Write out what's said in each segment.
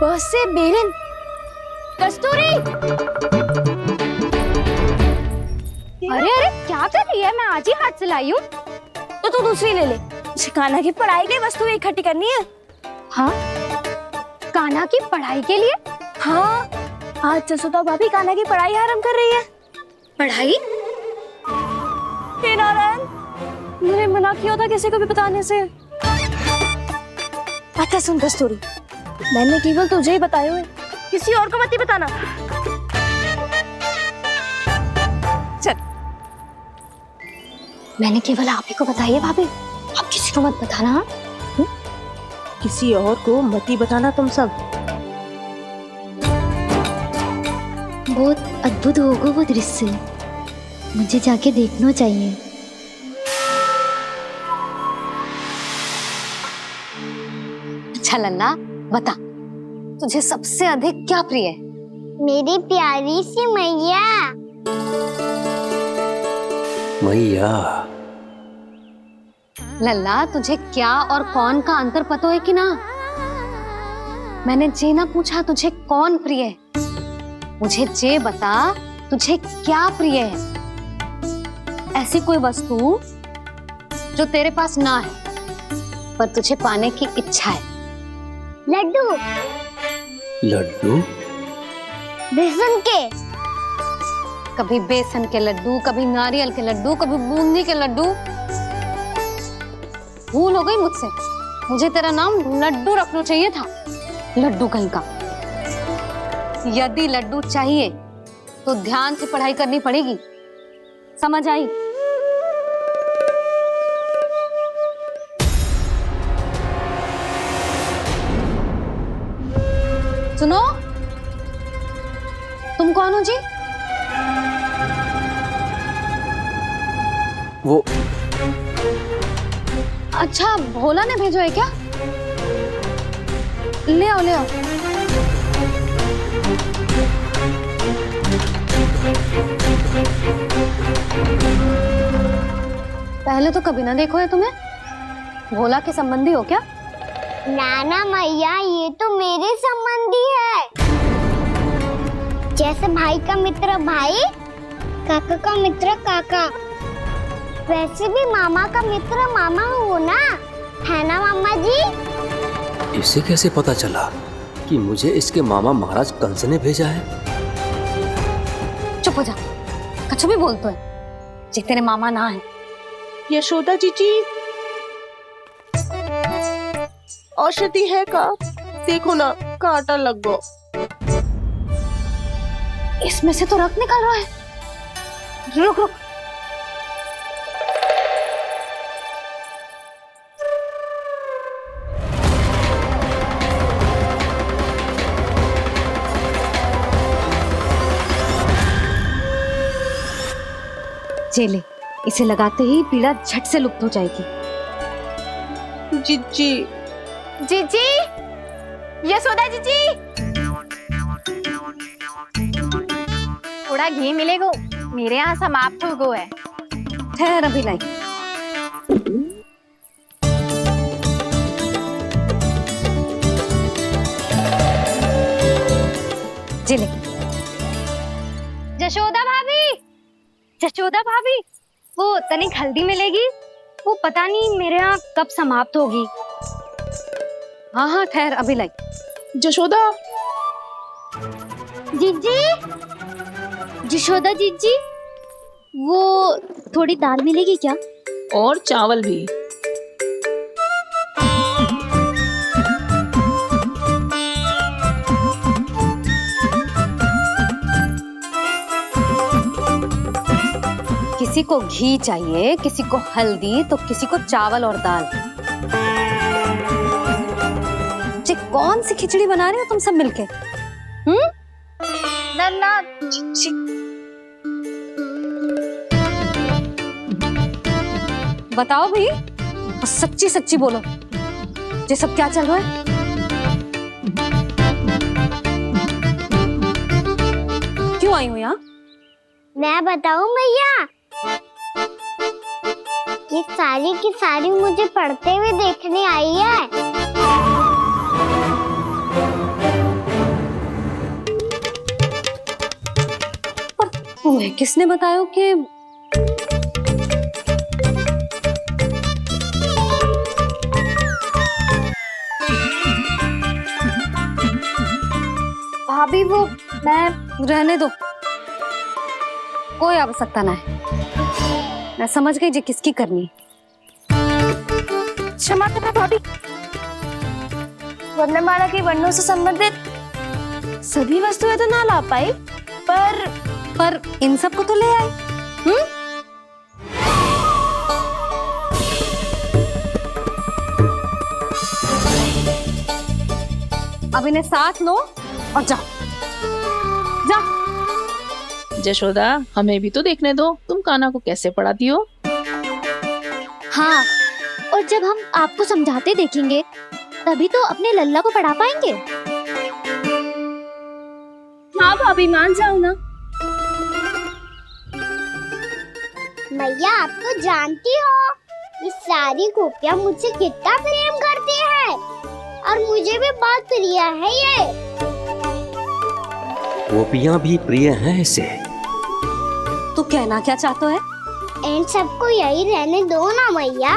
बस से बेलन। कस्तूरी, अरे अरे क्या कर रही है? मैं आज ही हाथ से लाई हूँ। तो तू दूसरी ले ले। कान्हा की पढ़ाई के लिए वस्तु इकट्ठी करनी है। हाँ, कान्हा की पढ़ाई के लिए? हाँ, आज जसोदा भाभी कान्हा की पढ़ाई आरंभ कर रही है। पढ़ाई? हे नारायण, मैंने मना किया था किसी को भी बताने से। अच्छा सुन कस्तूरी, मैंने केवल तुझे ही बताया है, किसी और को मत ही बताना। चल। मैंने केवल आप ही को बताई है भाभी, आप किसी को मत बताना। हाँ? किसी और को मत ही बताना तुम सब। बहुत अद्भुत होगा वो दृश्य, मुझे जाके देखना चाहिए। अच्छा लल्ला, बता तुझे सबसे अधिक क्या प्रिय है? मेरी प्यारी सी मैया। मैया। लल्ला, तुझे क्या और कौन का अंतर पता है कि ना? मैंने जे ना पूछा तुझे कौन प्रिय है, मुझे जे बता तुझे क्या प्रिय है। ऐसी कोई वस्तु जो तेरे पास ना है पर तुझे पाने की इच्छा है। लड्डू। लड्डू? बेसन के। कभी बेसन के लड्डू, कभी नारियल के लड्डू, कभी बूंदी के लड्डू। भूल हो गई मुझसे, मुझे तेरा नाम लड्डू रखना चाहिए था। लड्डू कहीं का। यदि लड्डू चाहिए तो ध्यान से पढ़ाई करनी पड़ेगी, समझ आई? सुनो, तुम कौन हो जी? वो अच्छा, भोला ने भेजो है क्या? ले आओ ले आओ। पहले तो कभी ना देखो है तुम्हें। भोला के संबंधी हो क्या? नाना मैया, ये तो मेरे संबंधी है। जैसे भाई का मित्र भाई, काका का मित्र काका, वैसे भी मामा का मित्र मामा हो ना, है ना मामा जी? इसे कैसे पता चला कि मुझे इसके मामा महाराज कंस ने भेजा है? चुप हो जा, कछु भी बोलते है जे तेरे मामा ना है। यशोदा जीजी, औषधि है का? देखो ना, कांटा लग गो। इसमें से तो रक्त निकल रहा है। रुक रुक। चले, इसे लगाते ही पीड़ा झट से लुप्त हो जाएगी। जीजी। जीजी, यशोदा जीजी, थोड़ा घी मिलेगा? मेरे यहाँ समाप्त हो गया है। ठहर अभी लाई। चले। जशोदा भाभी, जशोदा भाभी, वो तनिक हल्दी मिलेगी? वो पता नहीं मेरे यहाँ कब समाप्त होगी। हाँ हाँ ठहर अभी लाई। जशोदा। जीजी, जशोदा जीजी, वो थोड़ी दाल मिलेगी क्या? और चावल भी। किसी को घी चाहिए, किसी को हल्दी, तो किसी को चावल और दाल। जे कौन सी खिचड़ी बना रहे हो तुम सब मिलके? नन्ना, बताओ भाई, सच्ची सच्ची बोलो, ये सब क्या चल रहा है? क्यों आई हूँ यहाँ? मैं बताऊं भैया, ये सारी की सारी मुझे पढ़ते हुए देखने आई है। तुम्हें किसने बताया कि भाभी वो मैं रहने दो, कोई आवश्यकता ना है। मैं समझ गई जी किसकी करनी। क्षमा करना भाभी, वर्णमाला के वर्णों से संबंधित सभी वस्तुएं तो ना ला पाई, पर इन सब को तो ले आए। अब इन्हें साथ लो और जाओ। जशोदा, हमें भी तो देखने दो तुम कान्हा को कैसे पढ़ाती हो। हाँ, और जब हम आपको समझाते देखेंगे तभी तो अपने लल्ला को पढ़ा पाएंगे। हाँ भाभी, मान जाओ ना। मैया, आप तो जानती हो ये सारी गोपियाँ मुझसे कितना प्रेम करती हैं और मुझे भी बहुत प्रिय है ये। गोपियाँ भी प्रिय हैं इसे। तू कहना क्या चाहते है? इन सबको यही रहने दो ना मैया।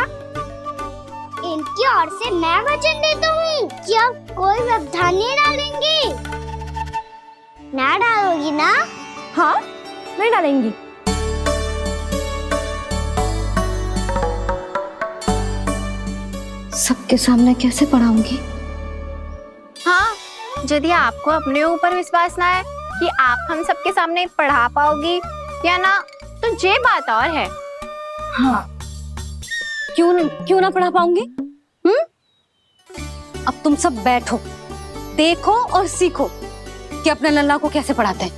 इनकी ओर से मैं वचन देता हूँ कि अब कोई व्यवधान नहीं डालेंगी। ना डालोगी ना? हाँ, नहीं डालेंगी। सबके सामने कैसे पढ़ाऊंगी? हाँ, यदि आपको अपने ऊपर विश्वास ना है कि आप हम सबके सामने पढ़ा पाओगी या ना, तो ये बात और है। हाँ, क्यों ना पढ़ा पाऊंगी? अब तुम सब बैठो, देखो और सीखो कि अपने लल्ला को कैसे पढ़ाते हैं।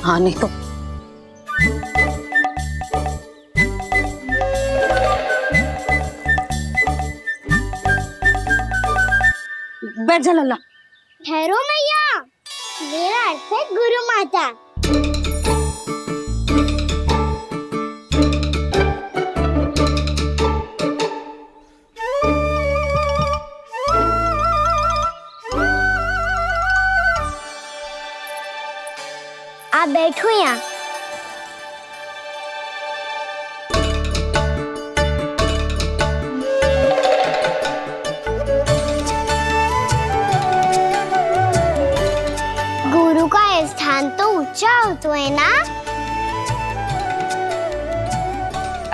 हाँ, नहीं तो बैठ जा लल्ला। ठहरो मैया, मेरा अर्थ है गुरु माता। आप बैठो यहाँ। गुरु का स्थान तो ऊंचा होता है ना?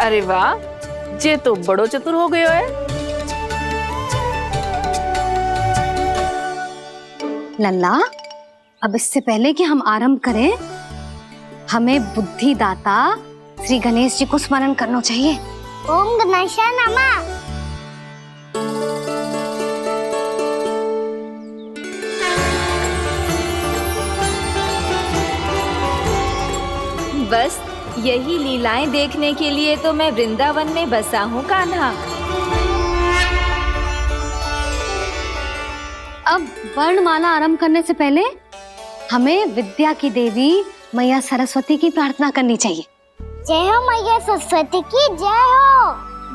अरे वाह, जे तो बड़ो चतुर हो गयो है। लल्ला, अब इससे पहले कि हम आरंभ करें, हमें बुद्धिदाता श्री गणेश जी को स्मरण करना चाहिए। ओम गणेशाय नमः। बस यही लीलाएं देखने के लिए तो मैं वृंदावन में बसा हूँ कान्हा। अब वर्णमाला आरंभ करने से पहले हमें विद्या की देवी मैया सरस्वती की प्रार्थना करनी चाहिए। जय हो मैया सरस्वती की जय हो।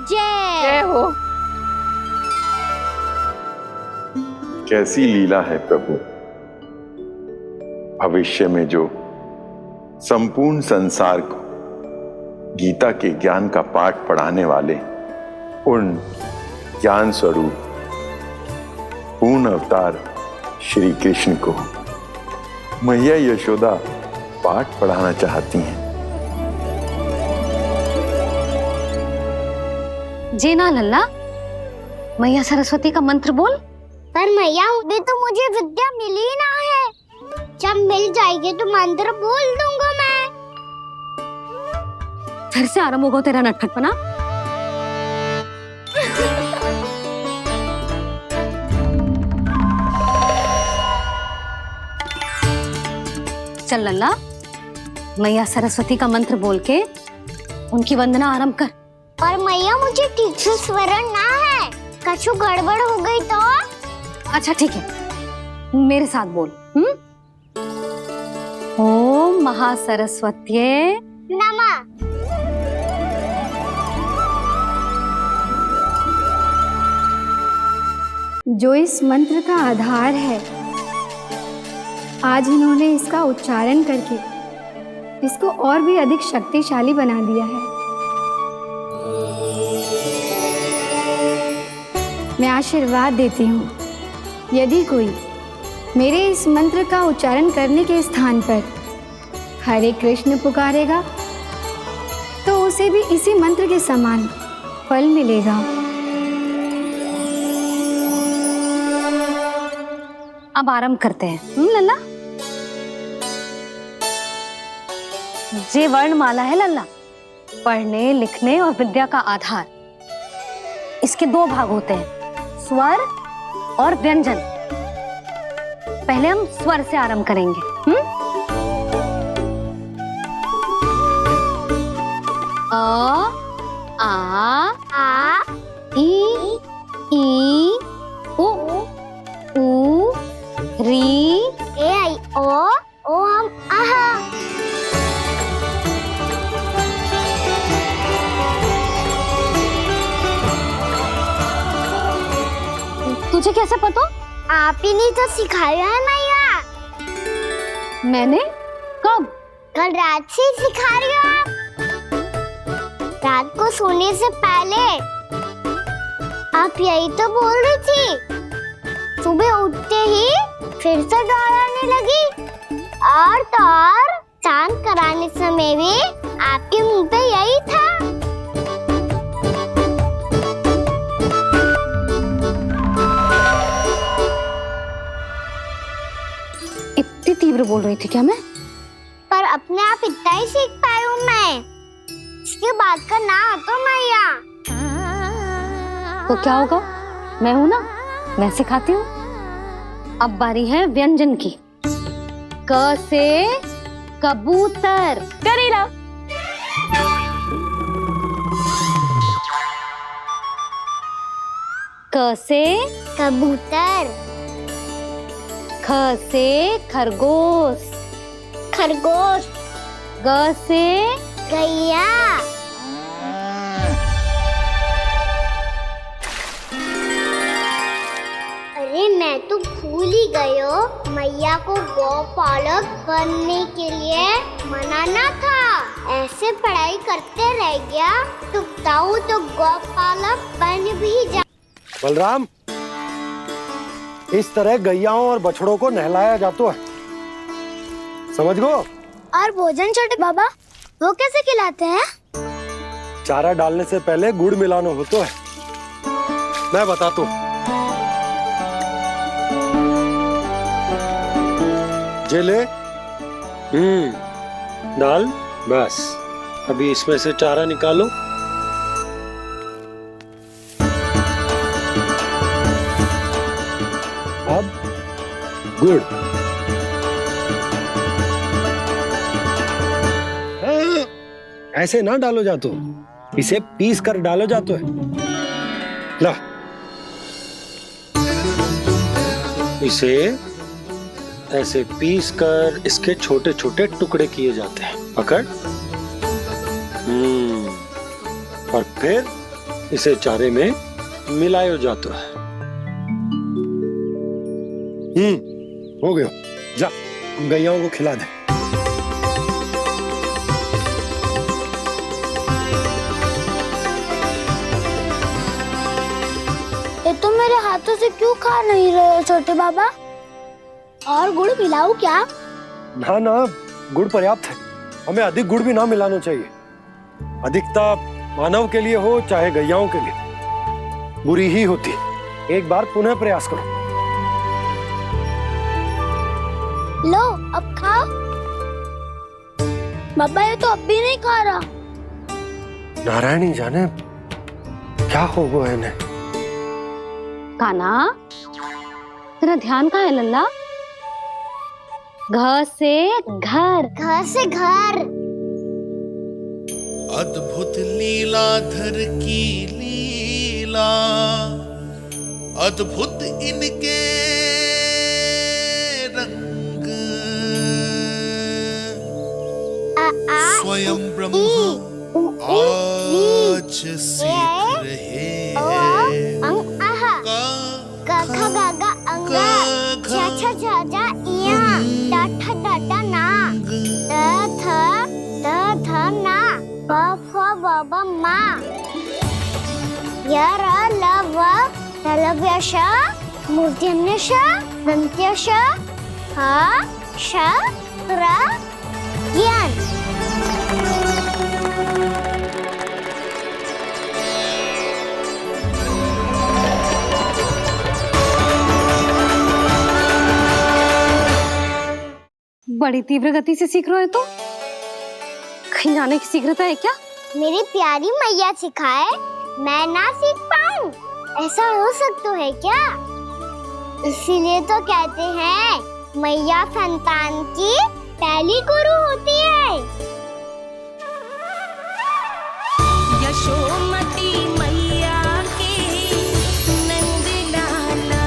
जय हो। कैसी लीला है प्रभु। भविष्य में जो संपूर्ण संसार को गीता के ज्ञान का पाठ पढ़ाने वाले उन ज्ञान स्वरूप पूर्ण अवतार श्री कृष्ण को मैया यशोदा पाठ पढ़ाना चाहती हैं। जी ना लल्ला, मैया सरस्वती का मंत्र बोल। पर मैया, अभी तो मुझे विद्या मिली ना है। जब मिल जाएगी तो मंत्र बोल दूंगा मैं। फिर से आरंभ होगा तेरा नटखटपना। चल लल्ला, मैया सरस्वती का मंत्र बोल के उनकी वंदना आरंभ कर। पर मैया, मुझे ठीक से स्मरण ना है। कछु गड़बड़ हो गई तो? अच्छा ठीक है, मेरे साथ बोल। ओम महासरस्वत्ये नमः। जो इस मंत्र का आधार है, आज इन्होंने इसका उच्चारण करके इसको और भी अधिक शक्तिशाली बना दिया है। मैं आशीर्वाद देती हूँ, यदि कोई मेरे इस मंत्र का उच्चारण करने के स्थान पर हरे कृष्ण पुकारेगा तो उसे भी इसी मंत्र के समान फल मिलेगा। अब आरंभ करते हैं। लल्ला, ये वर्णमाला है लल्ला, पढ़ने लिखने और विद्या का आधार। इसके दो भाग होते हैं, स्वर और व्यंजन। पहले हम स्वर से आरंभ करेंगे। अ, आ, ई, उ, री, ए आई ओ हम आहा। तुझे कैसे पता? आप ही नहीं तो सिखाया है मैया। मैंने? कब? कल रात से सिखा रही हो आप। रात को सोने से पहले आप यही तो बोल रही थी। सुबह उठते ही फिर से दोहराने लगी, और तो और स्नान कराने समय भी आपके मुंह पे यही था। इतनी तीव्र बोल रही थी क्या मैं? पर अपने आप इतना ही सीख पाई हूँ मैं। इसके बाद का ना तो मैया। तो क्या होगा? मैं हूं ना, मैं सिखाती हूँ। अब बारी है व्यंजन की। क से कबूतर। करेला। क से कबूतर। ख से खरगोश। खरगोश। ग से गैया। अरे मैं तो भूल ही गई हूँ, मैया को गौपालक बनने के लिए मनाना था। ऐसे पढ़ाई करते रह गया तो बताऊँ तो गौपालक बन भी जा। बलराम, इस तरह गैयाओं और बछड़ों को नहलाया जाता है, समझ गो? और भोजन छोटे बाबा, वो कैसे खिलाते हैं? चारा डालने से पहले गुड़ मिलाना होता है, मैं बताता हूँ। जे ले, डाल, बस। अभी इसमें से चारा निकालो। अब गुड़। ऐसे ना डालो जातो, इसे पीस कर डालो जातो है। ला, इसे ऐसे पीस कर इसके छोटे छोटे टुकड़े किए जाते हैं। पकड़। और फिर इसे चारे में मिलाया जाता है। हो गया, जा गैयाओं को खिला दे। ये तो मेरे हाथों से क्यों खा नहीं रहे हो छोटे बाबा? और गुड़ मिलाऊं क्या? ना ना, गुड़ पर्याप्त है। हमें अधिक गुड़ भी ना मिलाना चाहिए। अधिकता मानव के लिए हो चाहे गैयाओं के लिए बुरी ही होती है। एक बार पुनः प्रयास करो। लो, अब खाओ। बाबा ये तो अब भी नहीं खा रहा। नारायणी जाने क्या हो गया इन्हें। काना, तेरा ध्यान कहाँ है लल्ला? घ से घर। घर से घर। अद्भुत लीलाधर की लीला, अद्भुत इनके रंग, स्वयं ब्रह्म आज सीख रहे हैं। गा गा गा अंगा, छा छा छा जा इया, डा ठा डा डा ना, द थ लवम यर लव लव्यश मूर्धन्यश दन्त्यश हा श त्र ज्ञान। बड़ी तीव्र गति से सीख रहे हो तो कहीं जाने की शीघ्रता है क्या? मेरी प्यारी मैया सिखाए मैं ना सीख पाऊं, ऐसा हो सकता है क्या? इसीलिए तो कहते हैं मैया संतान की पहली गुरु होती है। यशोमती मैया के नंद लाला,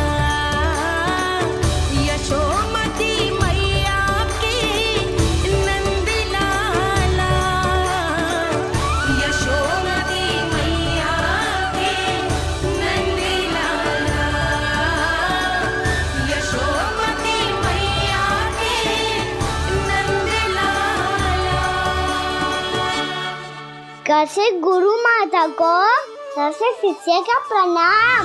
यशोमती मैया के नंद लाला, यशोमती मैया के नंद लाला, यशोमती मैया के नंद लाला। कैसे गुरु माता को कैसे शिष्य का प्रणाम।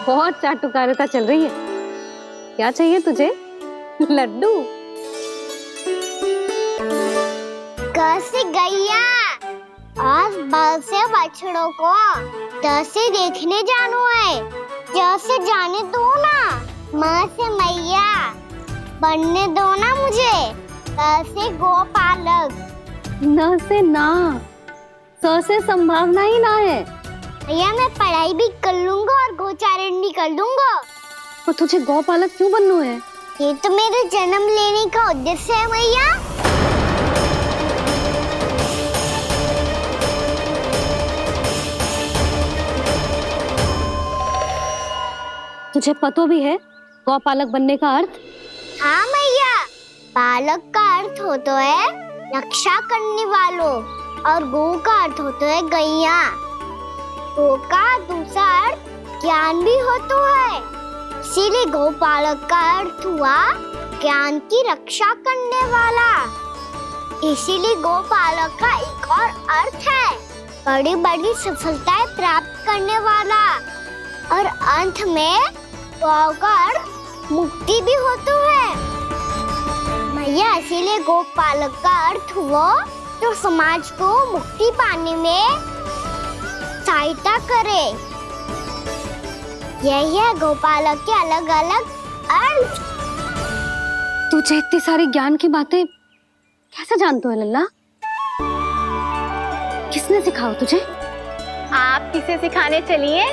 बहुत चाटुकारिता चल रही है। क्या चाहिए तुझे? लड्डू? कैसे गैया आज बल से बछड़ों को कैसे देखने जानो है, जैसे जाने दो ना, माँ से मैया बनने दो ना मुझे, कैसे गोपालक। न से ना, स से संभावना ही ना है। भैया मैं पढ़ाई भी कर लूंगा और गोचारण भी कर दूंगा। और तुझे गौपालक क्यों बनना है? ये तो मेरे जन्म लेने का उद्देश्य है भैया। तुझे पता भी है गौपालक बनने का अर्थ? हाँ मैया, पालक का अर्थ होता है रक्षा करने वालों और गौ का अर्थ होता है गैया। गौ का दूसरा अर्थ ज्ञान भी होता है, इसीलिए गौपालक का अर्थ हुआ ज्ञान की रक्षा करने वाला। इसीलिए गौपालक का एक और अर्थ है बड़ी बड़ी सफलताएं प्राप्त करने वाला, और अंत में गौ का अर्थ मुक्ति भी होता है। मैया इसीलिए गोपालक का अर्थ हुआ जो समाज को मुक्ति पाने में सहायता करे। यही है गोपालक के अलग अलग अर्थ। तुझे इतनी सारी ज्ञान की बातें कैसे जानते हो लल्ला? किसने सिखाओ तुझे? आप किसे सिखाने चलिए,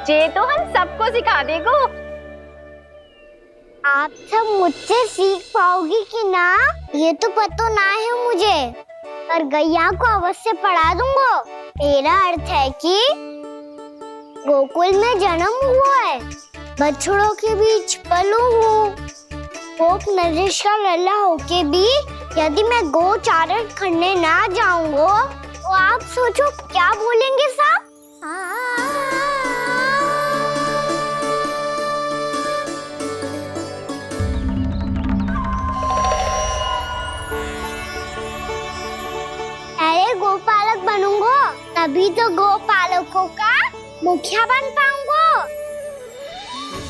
जे तो हम सबको सिखा देगो। आप सब मुझसे सीख पाओगी कि ना ये तो पता ना है मुझे, पर गैया को अवश्य पढ़ा दूंगा। मेरा अर्थ है कि गोकुल में जन्म हुआ है, बछड़ों के बीच पलू हूँ, गोप नरेश का लल्ला होके भी यदि मैं गोचारण करने ना जाऊंगा तो आप सोचो क्या बोलेंगे साहब? अरे गोपालक बनूंगा तभी तो गोपालकों का मुखिया बन पाऊंगा,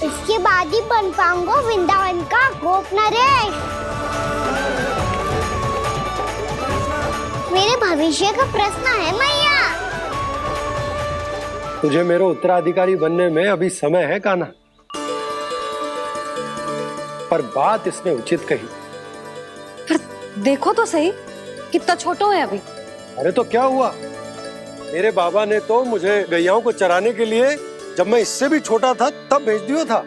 इसके बाद ही बन पाऊंगा वृंदावन का गोप नरेश। मेरे भविष्य का प्रश्न है मैया। तुझे मेरा उत्तराधिकारी बनने में अभी समय है कान्हा, पर बात इसने उचित कही। पर देखो तो सही कितना छोटा है अभी। अरे तो क्या हुआ, मेरे बाबा ने तो मुझे गैयाओं को चराने के लिए जब मैं इससे भी छोटा था तब भेज दिया था।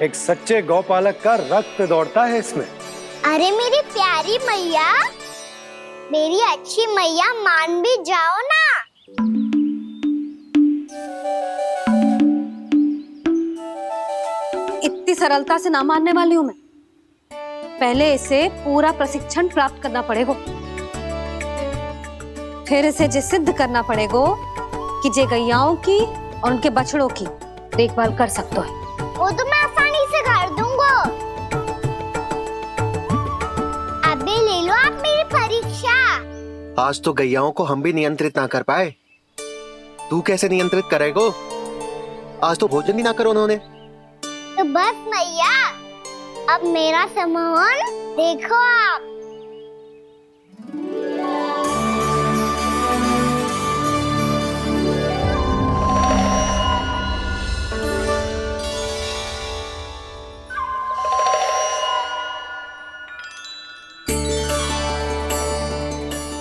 एक सच्चे गौपालक का रक्त दौड़ता है इसमें। अरे मेरी प्यारी मैया, मेरी अच्छी मैया मान भी जाओ ना। इतनी सरलता से ना मानने वाली हूं मैं। पहले इसे पूरा प्रशिक्षण प्राप्त करना पड़ेगा, फिर इसे जे सिद्ध करना पड़ेगा कि जे गैयाओं की और उनके बछड़ों की देखभाल कर सकते है। वो तो मैं आसानी से कर दूंगा। अबे ले लो आप मेरी परीक्षा। आज तो गैयाओं को हम भी नियंत्रित ना कर पाए, तू कैसे नियंत्रित करेगो? आज तो भोजन भी ना करो उन्होंने। तो बस मैया, अब मेरा सम्मान देखो आप।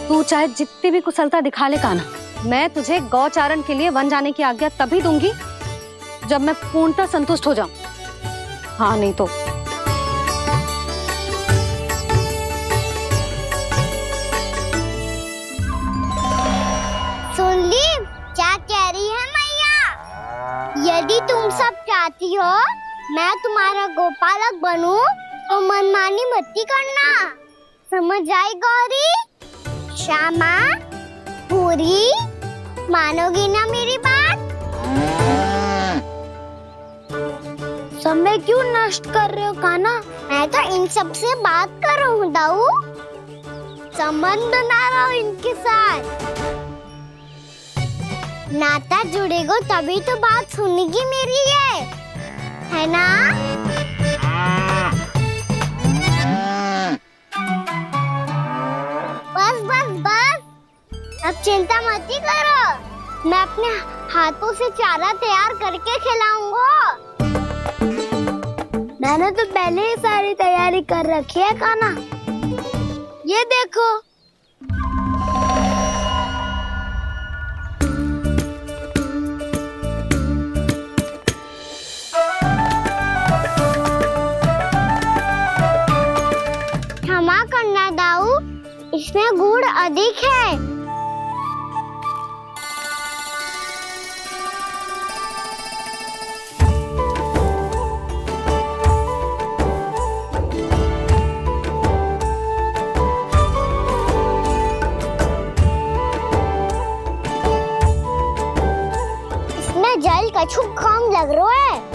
तू चाहे जितनी भी कुशलता दिखा ले कान्हा, मैं तुझे गौचारण के लिए वन जाने की आज्ञा तभी दूंगी जब मैं पूर्णतः संतुष्ट हो जाऊं। हाँ नहीं तो सुन ली क्या कह रही है मैया? यदि तुम सब चाहती हो मैं तुम्हारा गोपालक बनूं तो मनमानी मत करना, समझ आई गौरी? श्यामा, पूरी, मानोगी ना मेरी बात? समय क्यों नष्ट कर रहे हो कान्हा? मैं तो इन सब से बात कर रहा हूँ दाऊ, संबंध बना रहा हूँ इनके साथ। नाता जुड़ेगा तभी तो बात सुनेगी मेरी है ना? बस बस बस, अब चिंता मत ही करो, मैं अपने हाथों से चारा तैयार करके खिलाऊंगा। मैंने तो पहले ही सारी तैयारी कर रखी है कान्हा, ये देखो। क्षमा करना दाऊ, इसमें गुड़ अधिक है। इसमें जल कछु कम लग रहा है।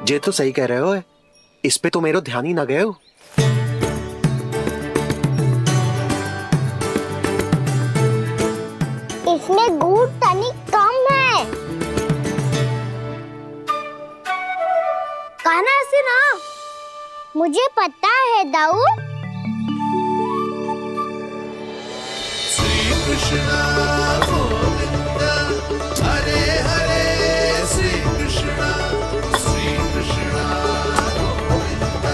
ये तो सही कह रहे हो, इस पे तो मेरो ध्यान ही ना गए हो। इसमें गुड़ तनिक कम है। कान्हा ऐसे ना, मुझे पता है दाऊ। श्री कृष्णा गोविंद हरे हरे, श्री कृष्णा गोविंद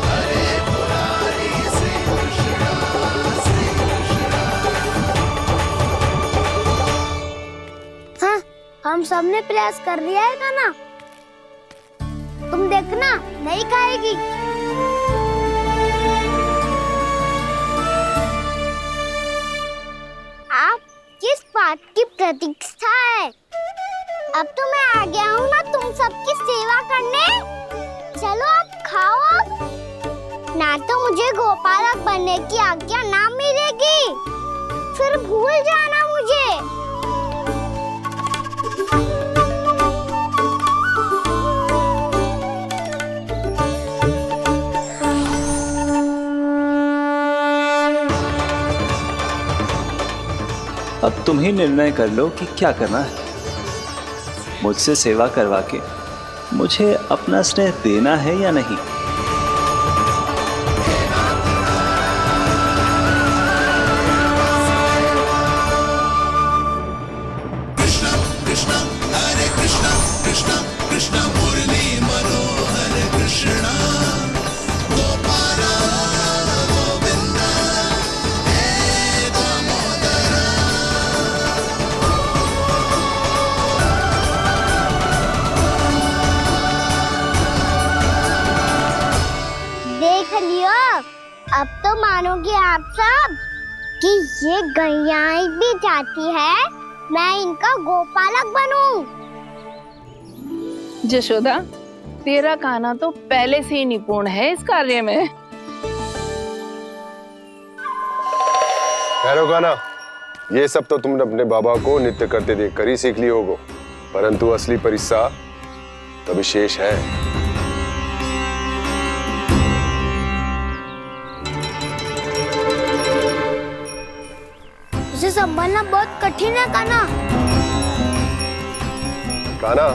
हरे मुरारी, श्री कृष्णा हाँ, हम सबने प्रयास कर लिया है कान्हा, तुम देखना नहीं खाएगी। आप किस बात की प्रतीक्षा है? अब तो मैं आ गया हूँ ना तुम सबकी सेवा करने। चलो अब खाओ अब। ना तो मुझे गोपालक बनने की आज्ञा ना मिलेगी, फिर भूल जाना मुझे। अब तुम ही निर्णय कर लो कि क्या करना है। मुझसे सेवा करवा के मुझे अपना स्नेह देना है या नहीं। कृष्णा कृष्णा हरे कृष्णा, कृष्णा कृष्णा मुरली मनोहर कृष्णा, गोपाला गोविंदा हे दामोदरा। देख लियो, अब तो मानोगे आप सब कि ये गैयाएं भी चाहती है मैं इनका गोपालक बनूं। जशोदा, तेरा कान्हा तो पहले से ही निपुण है इस कार्य में। ठहरो कान्हा, ये सब तो तुमने अपने बाबा को नृत्य करते देख कर ही सीख ली होगो, परंतु असली परिस्सा तो विशेष है। इसे संभालना बहुत कठिन है कान्हा। कान्हा,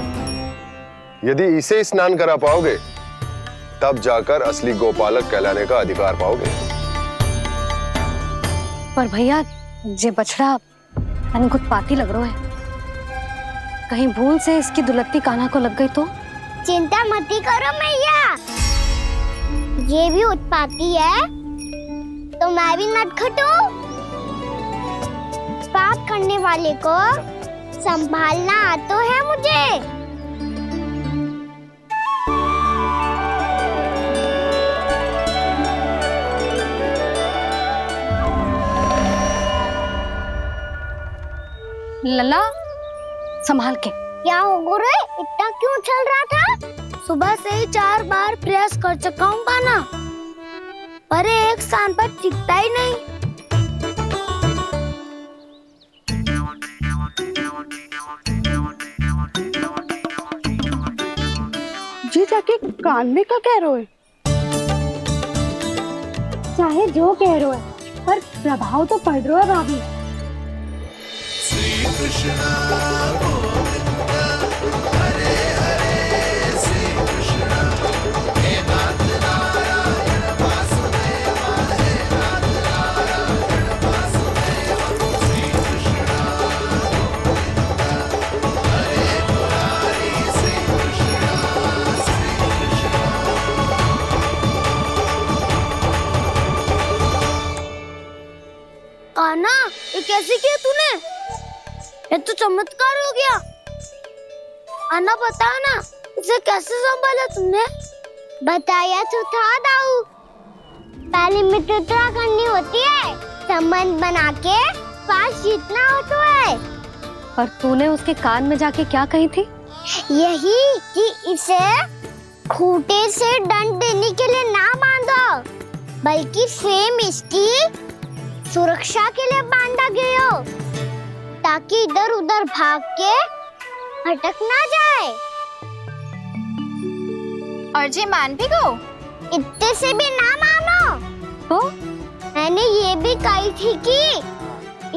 यदि इसे स्नान करा पाओगे तब जाकर असली गोपालक कहलाने का अधिकार पाओगे। पर भैया ये बछड़ा उत्पाती लग रहा है, कहीं भूल से इसकी दुलत्ती कान्हा को लग गई तो? चिंता मत करो मैया, ये भी उत्पाती है तो मैं भी नटखट हूँ। पाप करने वाले को संभालना आता है मुझे। लला संभाल के। क्या हो गुरु, इतना क्यों चल रहा था? सुबह से ही 4 बार प्रयास कर चुका हूँ कान्हा, पर एक स्थान पर टिकता ही नहीं। जी जाके कान में क्या कह रहे हो? चाहे जो कह रहे हो, पर प्रभाव तो पड़ रहा है भाभी। श्री कृष्णा गोविंद हरे हरे, श्री कृष्णा हे नाथ नारायण वासुदेवा, हे नाथ नारायण वासुदेवा, श्री कृष्णा गोविंद हरे मुरारी, श्री कृष्णा श्री कृष्णा। कान्हा, ये कैसे किया तूने? ये तो चमत्कार हो गया। अन्ना बताओ ना, इसे कैसे संभाला तुमने? बताया तो था दाऊ, पहले मित्रता करनी होती है, संबंध बना के पास जीतना होता है। पर तूने उसके कान में जाके क्या कही थी? यही कि इसे खूंटे से दंड देने के लिए ना बांधो, बल्कि स्वयं इसकी सुरक्षा के लिए बांधा गया हो, ताकि इधर उधर भाग के भटक ना जाए। और जी मान भी गो? इतने से भी ना मानो तो? मैंने ये भी कही थी कि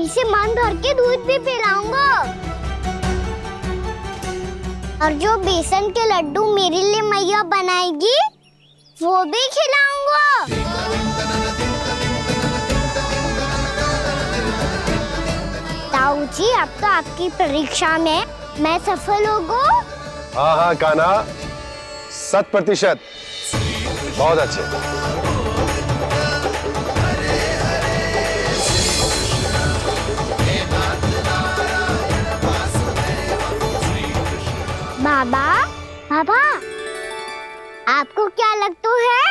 इसे मन भर के दूध भी पिलाऊंगा, और जो बेसन के लड्डू मेरे लिए मैया बनाएगी वो भी खिलाऊंगा। ताऊ जी, अब तो आपकी परीक्षा में मैं सफल होगा। हाँ हाँ कान्हा, 100%। बहुत अच्छे। बाबा, बाबा, आपको क्या लगता है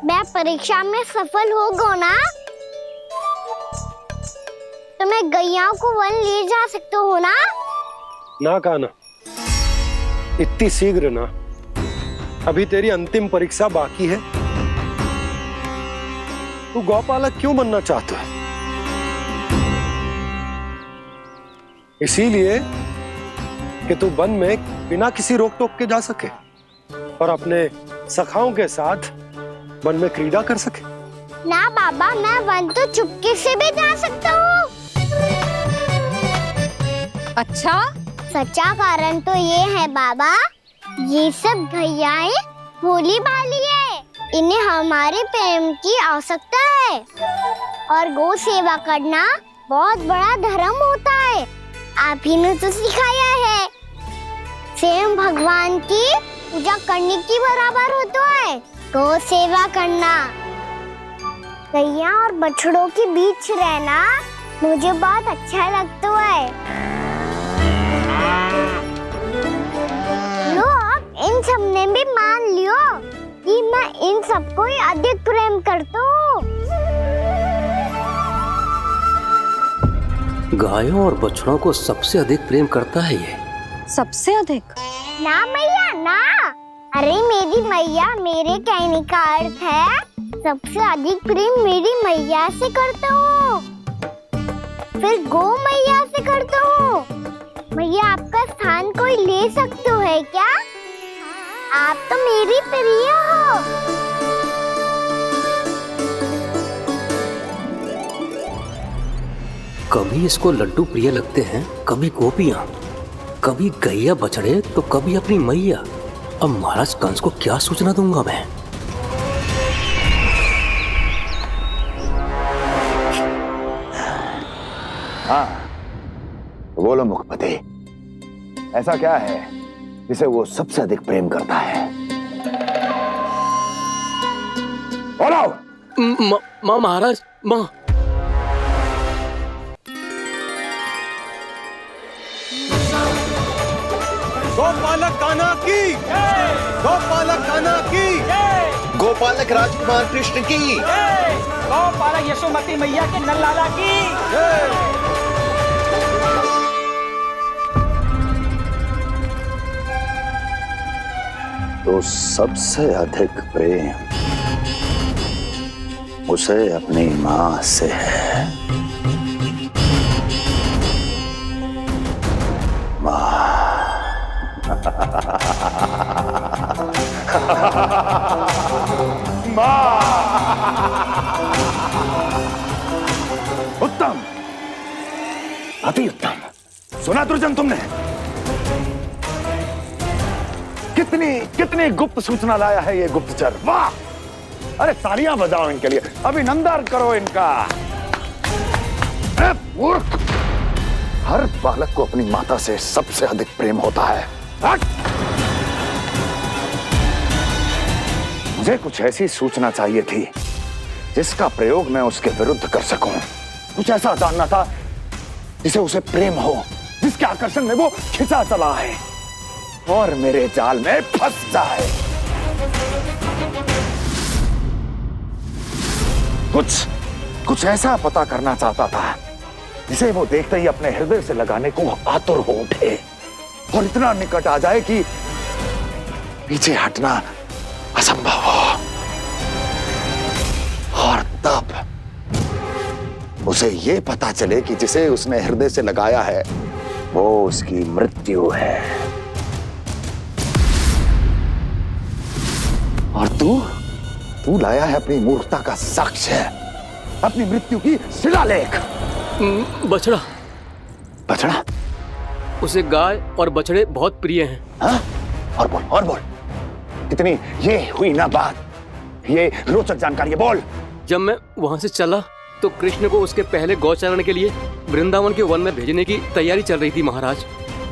मैं परीक्षा में सफल होगा ना? तो मैं गैयाओं को वन ले जा सकता हूँ ना? ना कान्हा, इतनी शीघ्र ना, अभी तेरी अंतिम परीक्षा बाकी है। तू गौपालक क्यों बनना चाहता है? इसीलिए कि तू वन में बिना किसी रोक टोक के जा सके और अपने सखाओं के साथ वन में क्रीड़ा कर सके। ना बाबा, मैं वन तो चुपके से भी जा सकता हूँ। अच्छा? सच्चा कारण तो ये है बाबा, ये सब भैयाएं भोली भाली है, इन्हें हमारे प्रेम की आवश्यकता है, और गौ सेवा करना बहुत बड़ा धर्म होता है। आप ही ने तो सिखाया है, स्वयं भगवान की पूजा करने की बराबर होता है गौ सेवा करना। गैया और बछड़ों के बीच रहना मुझे बहुत अच्छा लगता है। लो, अब इन सब ने भी मान लियो कि मैं इन सबको ही अधिक प्रेम करता हूँ। गायों और बछड़ों को सबसे अधिक प्रेम करता है ये। सबसे अधिक? ना मैया ना, अरे मेरी मैया, मेरे कहने का अर्थ है सबसे अधिक प्रेम मेरी मैया से करता हूँ। फिर गौ मैया से करता हूँ। मैया आपका स्थान कोई ले सकते है क्या? आप तो मेरी प्रिय हो। कभी इसको लड्डू प्रिय लगते हैं, कभी गोपियां, कभी गैया बछड़े, तो कभी अपनी मैया। अब महाराज कंस को क्या सूचना दूंगा मैं? हाँ, बोलो मुखपति, ऐसा क्या है जिसे वो सबसे अधिक प्रेम करता है? बोलो। माँ महाराज, माँ। गोपालक कान्हा की, गोपालक कान्हा की, गोपालक राजकुमार कृष्ण की, गोपालक यशोमती मैया के नललाला की। तो सबसे अधिक प्रेम उसे अपनी मां से है। उत्तम, अति उत्तम। सुना दुर्जन तुमने? कितनी कितनी गुप्त सूचना लाया है ये गुप्तचर। वाह! अरे तालियां बजाओ इनके लिए, अभिनंदन करो इनका। मूर्ख! हर बालक को अपनी माता से सबसे अधिक प्रेम होता है। हट! मुझे कुछ ऐसी सूचना चाहिए थी जिसका प्रयोग मैं उसके विरुद्ध कर सकूं। कुछ ऐसा जानना था जिसे उसे प्रेम हो, जिसके आकर्षण में वो खिंचा चला है और मेरे जाल में फंस जाए। कुछ ऐसा पता करना चाहता था जिसे वो देखते ही अपने हृदय से लगाने को आतुर हो उठे और इतना निकट आ जाए कि पीछे हटना असंभव हो। और तब उसे ये पता चले कि जिसे उसने हृदय से लगाया है वो उसकी मृत्यु है। और तू लाया है अपनी मूर्खता का साक्ष्य, अपनी मृत्यु की शिलालेख। बछड़ा। बछड़ा? उसे गाय और बछड़े बहुत प्रिय हैं। हाँ? और बोल। कितनी ये हुई ना बात, ये रोचक जानकारी है, बोल। जब मैं वहां से चला तो कृष्ण को उसके पहले गौचारण के लिए वृंदावन के वन में भेजने की तैयारी चल रही थी महाराज।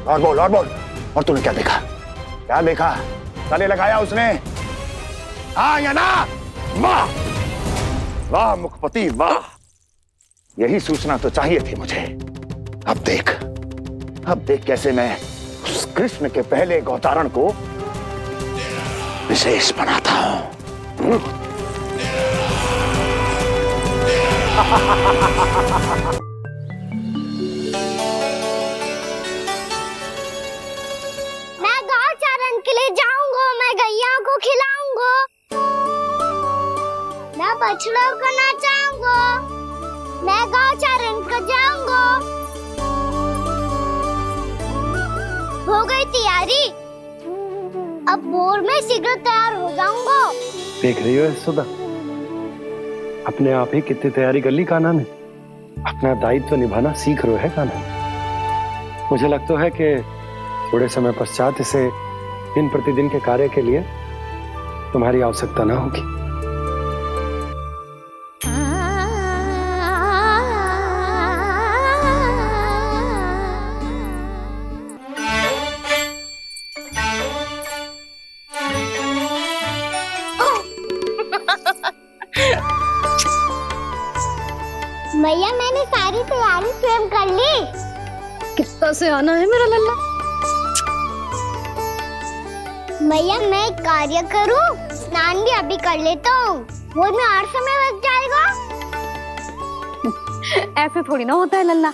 और बोल। और तूने क्या देखा? क्या देखा? गले लगाया उसने? हाँ या ना? वाह वाह मुखपति वाह, यही सूचना तो चाहिए थी मुझे। अब देख कैसे मैं उस कृष्ण के पहले गौतारण को विशेष बनाता हूं। मैं गौचारण के लिए जाऊंगा, मैं गैया को खिलाऊंगा, मैं बछड़ों को नचाऊंगा, मैं गौचारण को जाऊंगा। हो गई तैयारी, अब भोर में शीघ्र तैयार हो जाऊंगा। देख रही हो यशोदा, अपने आप ही कितनी तैयारी कर ली कान्हा ने। अपना दायित्व निभाना सीख रहे है कान्हा। मुझे लगता है कि थोड़े समय पश्चात इसे दिन प्रतिदिन के कार्य के लिए तुम्हारी आवश्यकता ना होगी। मैया मैंने सारी तैयारी स्वयं कर ली। कितना से आना है मेरा लल्ला? मैया मैं एक कार्य करूं, स्नान भी अभी कर लेता हूँ, वो में और समय लग जाएगा। ऐसे थोड़ी ना होता है लल्ला,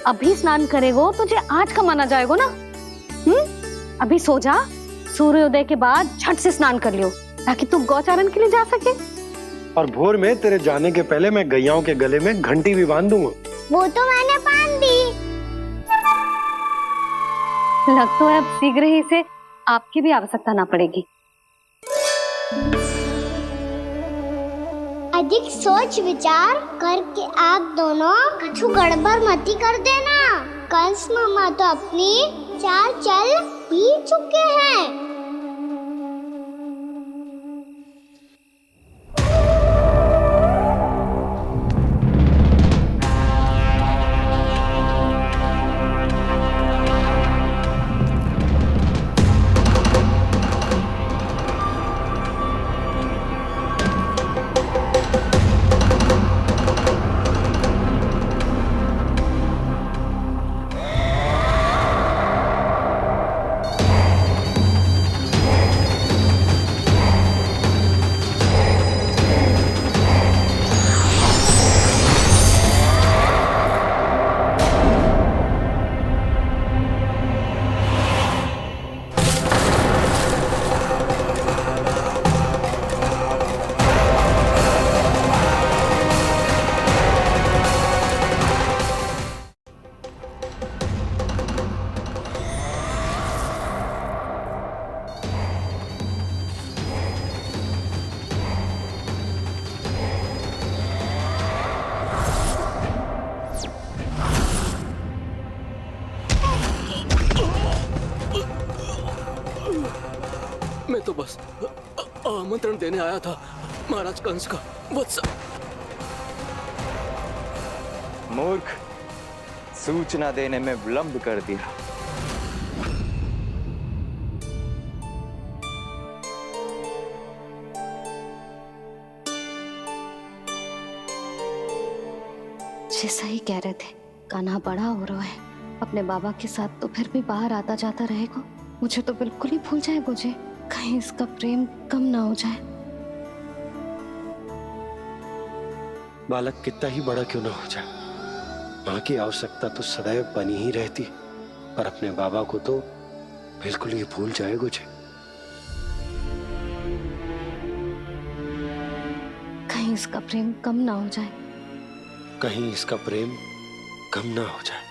अभी स्नान करेगो तुझे आज का माना जाएगा ना। अभी सो जा, सूर्योदय के बाद झट से स्नान कर लियो ताकि तू गौचारण के लिए जा सके। और भोर में तेरे जाने के पहले मैं गैयाओं के गले में घंटी भी बांध दूंगा। वो तो मैंने जल्दी। लग तो है अब शीघ्र ही से आपकी भी आवश्यकता ना पड़ेगी। अधिक सोच विचार करके आप दोनों कछु गड़बड़ मती कर देना। कंस मामा तो अपनी चाल चल भी चुके हैं। मैं तो बस आमंत्रण देने आया था महाराज कंस का। वत्स मूर्ख, सूचना देने में विलंब कर दिया। जैसा ही कह रहे थे, कान्हा बड़ा हो रहा है अपने बाबा के साथ, तो फिर भी बाहर आता जाता रहेगा। मुझे तो बिल्कुल ही भूल जाए मुझे, कहीं इसका प्रेम कम ना हो जाए। बालक कितना ही बड़ा क्यों ना हो जाए, माँ की आवश्यकता तो सदैव बनी ही रहती, पर अपने बाबा को तो बिल्कुल ही भूल जाए मुझे। कहीं इसका प्रेम कम ना हो जाए, कहीं इसका प्रेम कम ना हो जाए।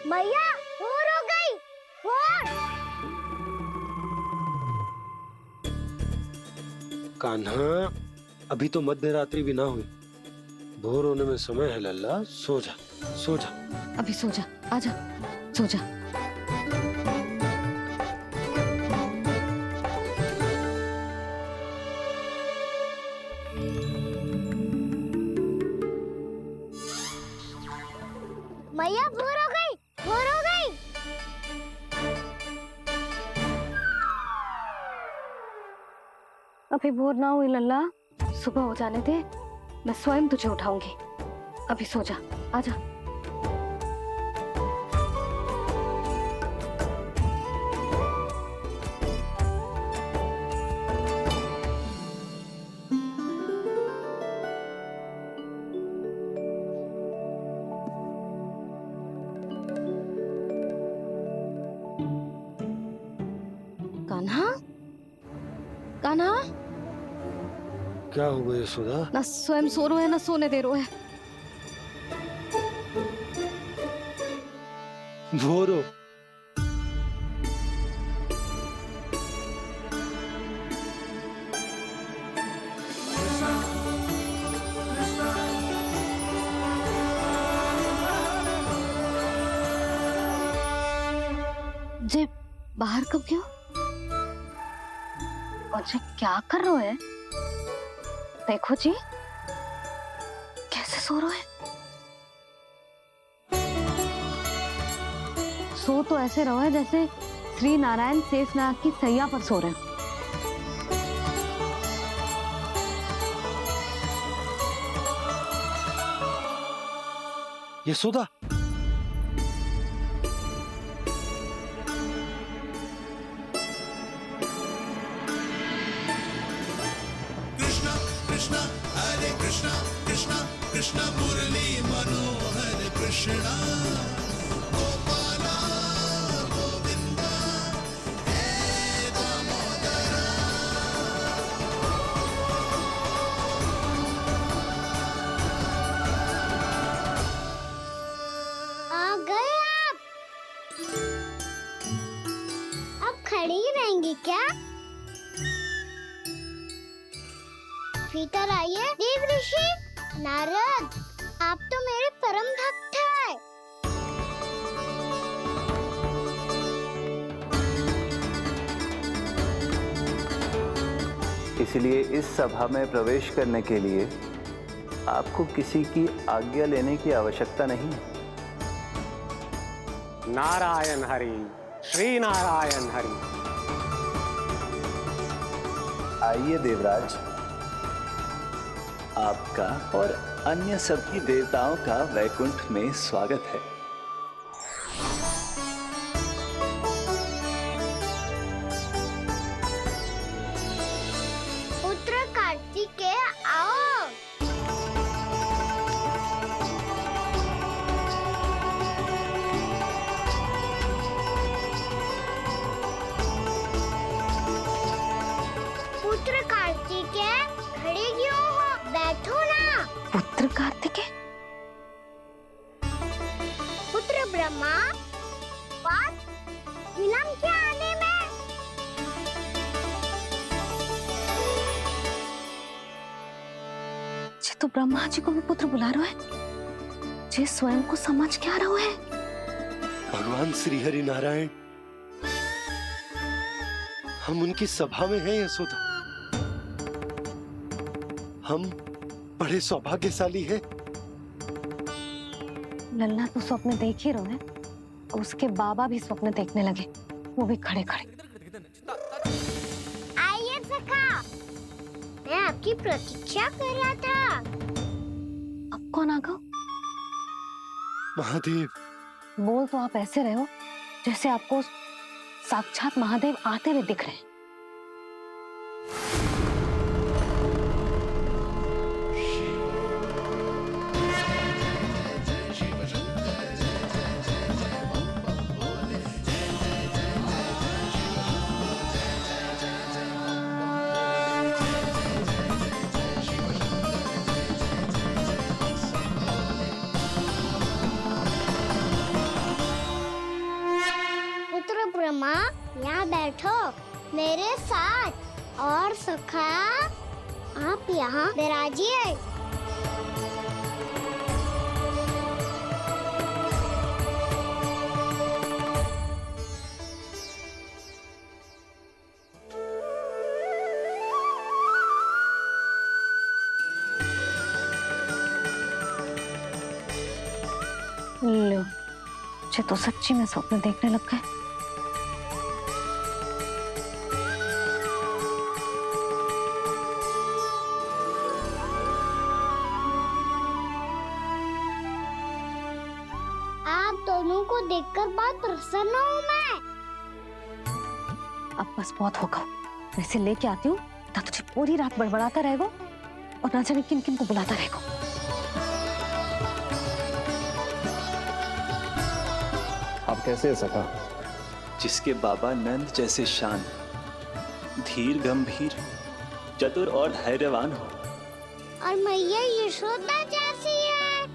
भैया भोर हो गई, भोर। कान्हा, अभी तो मध्य रात्रि भी ना हुई, भोर होने में समय है लल्ला। सो जा, सो जा। अभी सो जा, आजा, सो जा। भैया भोर हो गई, भोर हो गई। अभी भोर ना हुई लल्ला, सुबह हो जाने दे, मैं स्वयं तुझे उठाऊंगी। अभी सो जा, आजा। कान्हा, कान्हा, क्या हो गया सुधा? ना स्वयं सो रो है ना सोने दे रो है। भोरो, जे बाहर कब गयो? और जे क्या कर रहे है? देखो जी, कैसे सो रहे है। सो तो ऐसे रहो है जैसे श्री नारायण शेषनाग की सैया पर सो रहे हैं। यशोदा, कृष्णा कृष्णा हरे कृष्णा कृष्णा कृष्णा मुरली मनोहर कृष्णा गोपाला गोविंदा हे दामोदरा। आ गए आप। अब खड़ी ही रहेंगी क्या? भीतर आइए देव ऋषि। नारद, आप तो मेरे परम भक्त हैं। इसलिए इस सभा में प्रवेश करने के लिए आपको किसी की आज्ञा लेने की आवश्यकता नहीं है। नारायण हरि, श्री नारायण हरि। आइए देवराज, आपका और अन्य सभी देवताओं का वैकुंठ में स्वागत है। पुत्र कार्तिकेय आओ। पुत्र कार्तिकेय, खड़े क्यों हो? बैठो ना। पुत्र कार्तिकेय? पुत्र ब्रह्मा, बात विलंब क्या आने में? जे तो ब्रह्मा जी को भी पुत्र बुला रहा है, जे स्वयं को समझ क्या रहा है। भगवान श्री हरि नारायण, हम उनकी सभा में हैं यशोदा। हम बड़े सौभाग्यशाली हैं। लल्ला तो स्वप्न देख ही रहे हैं, और उसके बाबा भी स्वप्न देखने लगे, वो भी खड़े खड़े। आइए सखा, मैं आपकी प्रतीक्षा कर रहा था। अब कौन आ गया? महादेव। बोल तो आप ऐसे रहे हो जैसे आपको साक्षात महादेव आते हुए दिख रहे हैं। पुत्र ब्रह्मा, यहाँ बैठो मेरे साथ। और सखा, आप यहाँ विराजिए। लो, ये तो सच्ची में स्वप्न देखने लग गए। आप दोनों को देखकर बहुत प्रसन्न हूँ मैं। अब बस बहुत होगा, वैसे लेके आती हूँ, तो तुझे पूरी रात बड़बड़ाता रहेगा और ना जाने किन किन को बुलाता रहेगा। आप कैसे है सखा? जिसके बाबा नंद जैसे शांत, धीर गंभीर, चतुर और धैर्यवान हो, और मैया यशोदा जैसी है,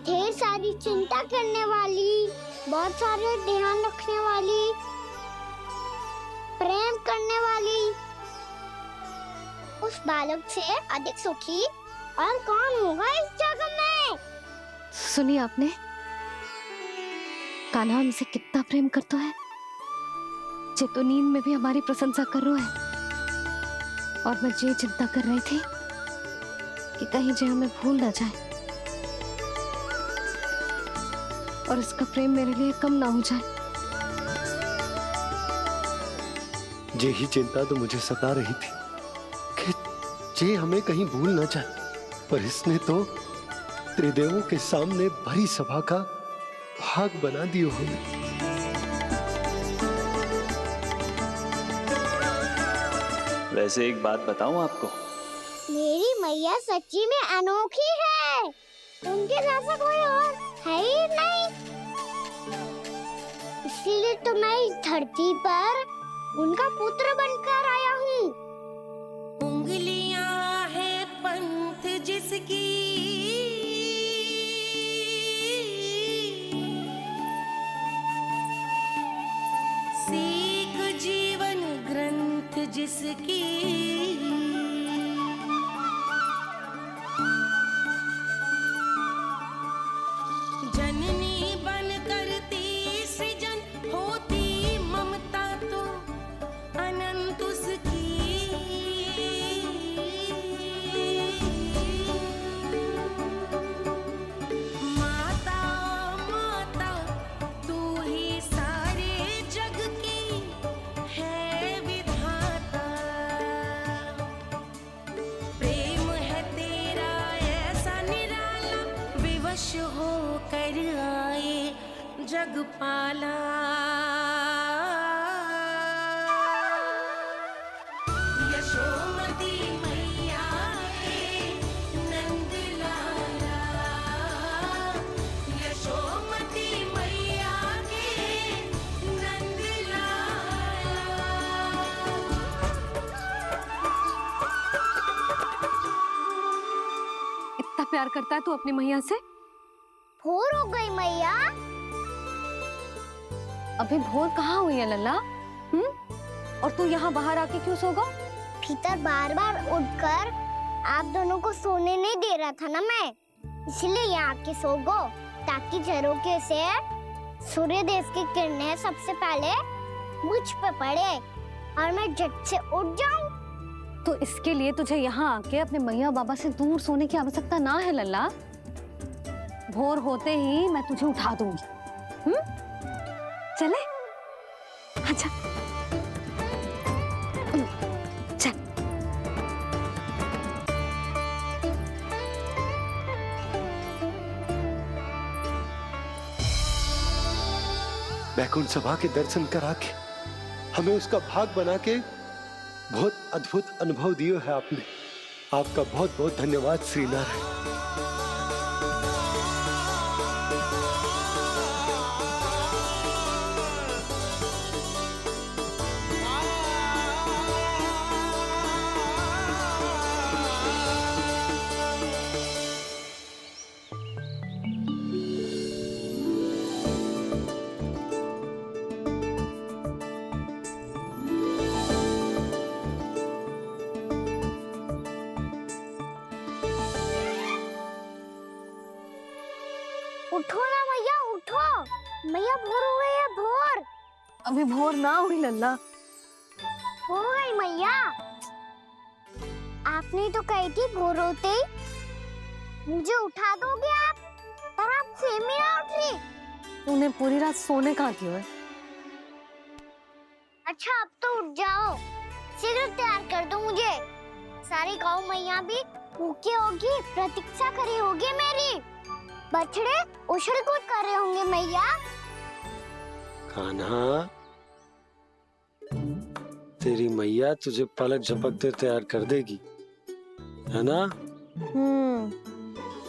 ढेर सारी चिंता करने वाली, बहुत सारे ध्यान रखने वाली, प्रेम करने वाली। उस बालक से अधिक सुखी और कौन होगा इस जग में? सुनिए आपने, कान्हा हमसे कितना प्रेम करता है, जे तो नींद में भी हमारी प्रशंसा कर रहा है। और मैं ये चिंता कर रही थी कि कहीं जे हमें भूल ना जाए और इसका प्रेम मेरे लिए कम ना हो जाए। यही चिंता तो मुझे सता रही थी कि जे हमें कहीं भूल ना जाए, पर इसने तो त्रिदेवों के सामने भरी सभा का भाग बना दियो हमें। वैसे एक बात बताऊं आपको, मेरी मैया सच्ची में अनोखी है, उनके जैसा कोई और है ही नहीं। इसलिए तो मैं इस धरती पर उनका पुत्र बनकर आया हूँ। उंगलियां है पंथ जिसकी, सीख जीवन ग्रंथ जिसकी, जननी बन करती सृजन होती ममता तो अनंत उसकी। माता माता तू ही सारे जग की है विधाता, प्रेम है तेरा ऐसा निराला, विवश हो कर आए जग पाला। यशोमती मैया के नंद लाला, यशोमती मैया के नंद लाला। इतना प्यार करता है तू अपनी मैया से? भोर हो गई मैया। अभी भोर कहाँ हुई है लल्ला? और तू यहाँ बाहर आके क्यों सो गया? भीतर बार बार उठकर आप दोनों को सोने नहीं दे रहा था ना मैं, इसलिए यहाँ आके सो गो, ताकि झरोखे से सूर्य देव की किरणें सबसे पहले मुझ पे पड़े और मैं झट से उठ जाऊं। तो इसके लिए तुझे यहाँ आके अपने मैया बाबा से दूर सोने की आवश्यकता ना है लल्ला। भोर होते ही मैं तुझे उठा दूंगी। चले? अच्छा चल। बैकुंठ सभा के दर्शन करा के हमें उसका भाग बना के बहुत अद्भुत अनुभव दियो है आपने। आपका बहुत बहुत धन्यवाद श्री नारायण। उठो ना मैया, उठो। मैया भोर हो गई है, भोर। अभी भोर ना हुई लल्ला। हो गई मैया। आपने तो कही थी भोर होते ही मुझे उठा दोगे आप, पर आप सेम ही ना उठ रही। तूने पूरी रात सोने कहाँ की है? अच्छा अब तो उठ जाओ, शीघ्र तैयार कर दो मुझे। सारी गौ मैया भी भूखी होगी, प्रतीक्षा करी होगी मेरी। बछड़े उछल कूद कर रहे होंगे मैया। कान्हा, तेरी मैया तुझे पलक झपकते तैयार कर देगी, है ना?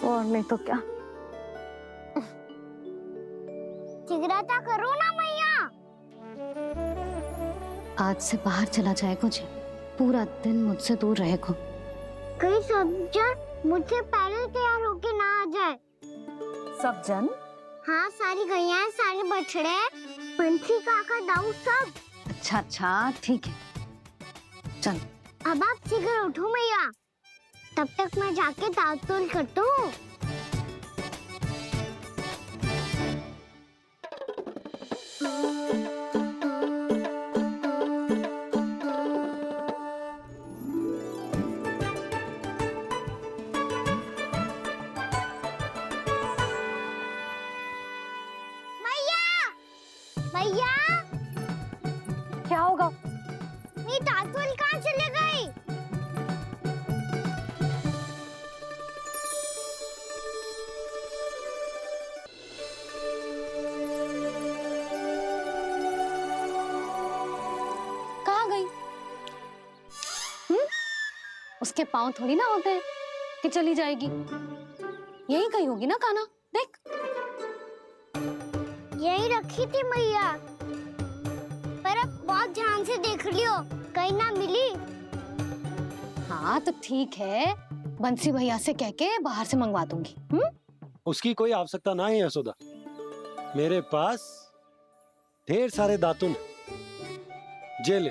और नहीं तो क्या। शीघ्रता करो ना मैया। आज से बाहर चला जाएगा जी, पूरा दिन मुझसे दूर रहेगा। कहीं सब जन मुझसे पहले तैयार होके ना आ जाए। सब जन? हाँ, सारी गैया, सारे बछड़े, पंछी, काका, दाऊ सब। अच्छा अच्छा ठीक है, चल। अब आप शीघ्र उठो मैया, तब तक मैं जाके ताल-तोल करता हूँ। मैया, क्या होगा? मेरी ताल-तोल कहाँ चले गई? के पांव थोड़ी ना होते हैं कि चली जाएगी। यही कहीं होगी ना कान्हा, देख। यही रखी थी मैया, पर अब बहुत ध्यान से देख लियो, कहीं ना मिली। हाँ तो ठीक है, बंसी भैया से कह के बाहर से मंगवा दूंगी। उसकी कोई आवश्यकता ना है यशोदा, मेरे पास ढेर सारे दातुन जे ले।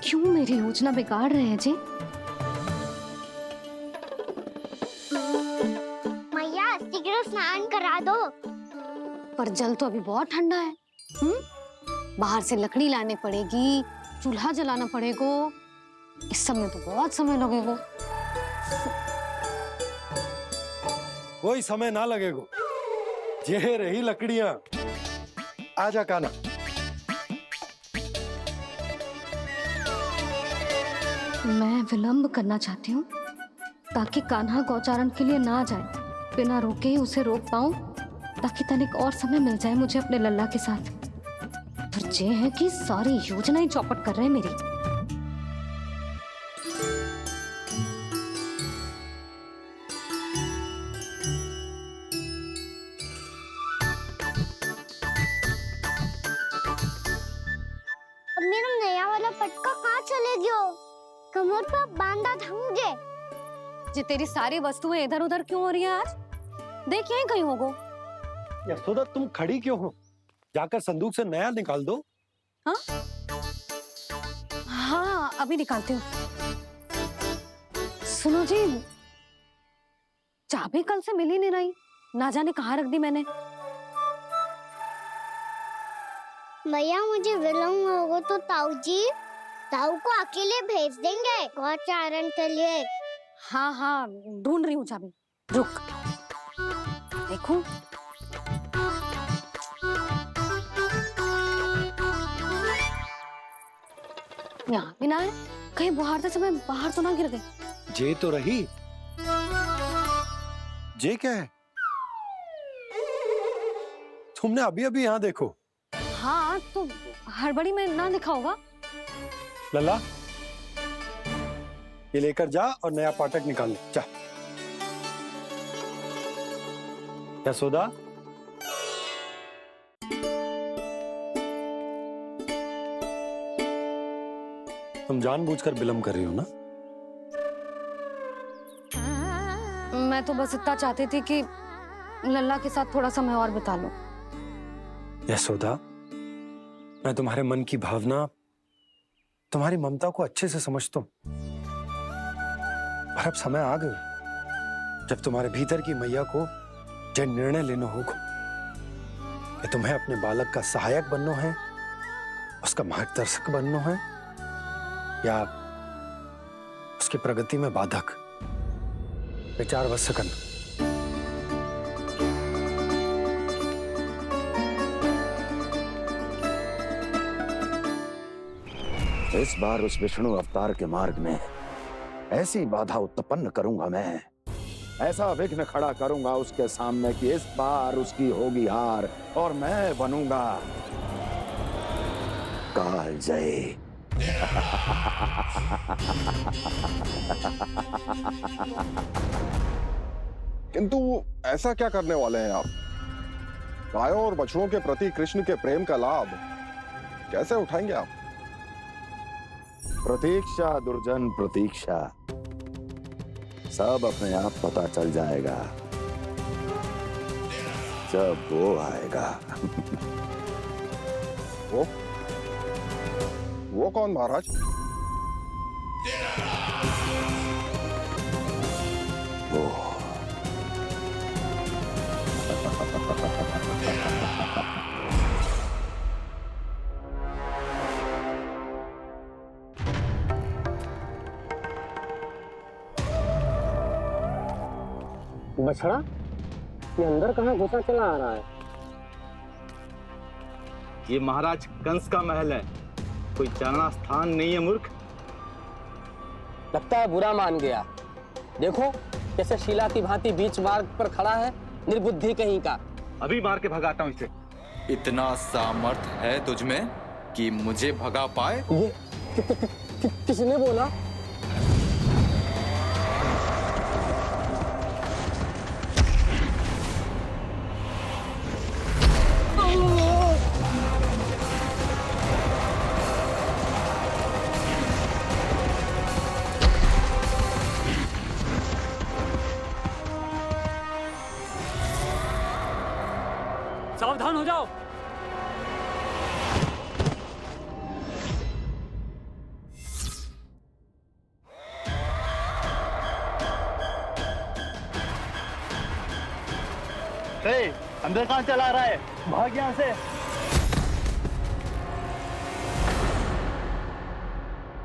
क्यों मेरी योजना बिगाड़ रहे हैं जी? मैया शीघ्र स्नान करा दो। पर जल तो अभी बहुत ठंडा है। बाहर से लकड़ी लाने पड़ेगी, चूल्हा जलाना पड़ेगा, इस सब में तो बहुत समय लगेगा। कोई समय ना लगेगा, ये रही लकड़ियां। आजा कान्हा। मैं विलंब करना चाहती हूँ ताकि कान्हा गौचारण के लिए ना जाए, बिना रोके ही उसे रोक पाऊं, ताकि तनिक और समय मिल जाए मुझे अपने लल्ला के साथ। पर ये है कि सारी योजना ही चौपट कर रहे हैं मेरी। अब मेरा नया वाला पटका कहाँ चले गयो? कमर पर बांधा था मुझे। जी तेरी सारी वस्तुएं इधर उधर क्यों हो रही है आज? देख यहीं कहीं होगो। यशोदा तुम खड़ी क्यों हो? जाकर संदूक से नया निकाल दो। हाँ हाँ अभी निकालती हूँ। सुनो जी, चाबी कल से मिल ही नहीं रही, ना जाने कहाँ रख दी मैंने। मैया मुझे विलम्ब होगा तो ताऊ को अकेले भेज देंगे गौचारण के लिए। हाँ हाँ ढूंढ रही हूँ चाबी, रुक। देखो यहाँ भी ना है, कहीं बुहारते समय बाहर तो ना गिर गई। जे तो रही। जे क्या है? तुमने अभी अभी यहाँ देखो। हाँ तो हड़बड़ी में ना दिखा होगा। लल्ला ये लेकर जा और नया पाठक निकाल ले, जा। यशोदा तुम जानबूझकर विलंब कर रही हो ना? मैं तो बस इतना चाहती थी कि लल्ला के साथ थोड़ा समय और बिता लूं। यशोदा मैं तुम्हारे मन की भावना, तुम्हारी ममता को अच्छे से समझता हूं, पर अब समय आ गया जब तुम्हारे भीतर की मैया को जो निर्णय लेना होगा कि तुम्हें अपने बालक का सहायक बनना है, उसका मार्गदर्शक बनना है, या उसकी प्रगति में बाधक। विचार अवश्य करना। इस बार उस विष्णु अवतार के मार्ग में ऐसी बाधा उत्पन्न करूंगा मैं, ऐसा विघ्न खड़ा करूंगा उसके सामने कि इस बार उसकी होगी हार और मैं बनूंगा कालजयी। किंतु ऐसा क्या करने वाले हैं आप? गायों और बछड़ों के प्रति कृष्ण के प्रेम का लाभ कैसे उठाएंगे आप? प्रतीक्षा दुर्जन प्रतीक्षा, सब अपने आप पता चल जाएगा जब वो आएगा। वो कौन महाराज? वो बछड़ा ये अंदर कहाँ घुसा चला आ रहा है? ये महाराज कंस का महल है, कोई जाना स्थान नहीं है मूर्ख। लगता है बुरा मान गया। देखो कैसे शीला की भांति बीच मार्ग पर खड़ा है निर्बुद्धि कहीं का। अभी मार के भगाता हूँ इसे। इतना सामर्थ है तुझमें कि मुझे भगा पाए? ये किसने बोला? सावधान हो जाओ। अंदर कहाँ चला रहा है? भाग यहाँ से।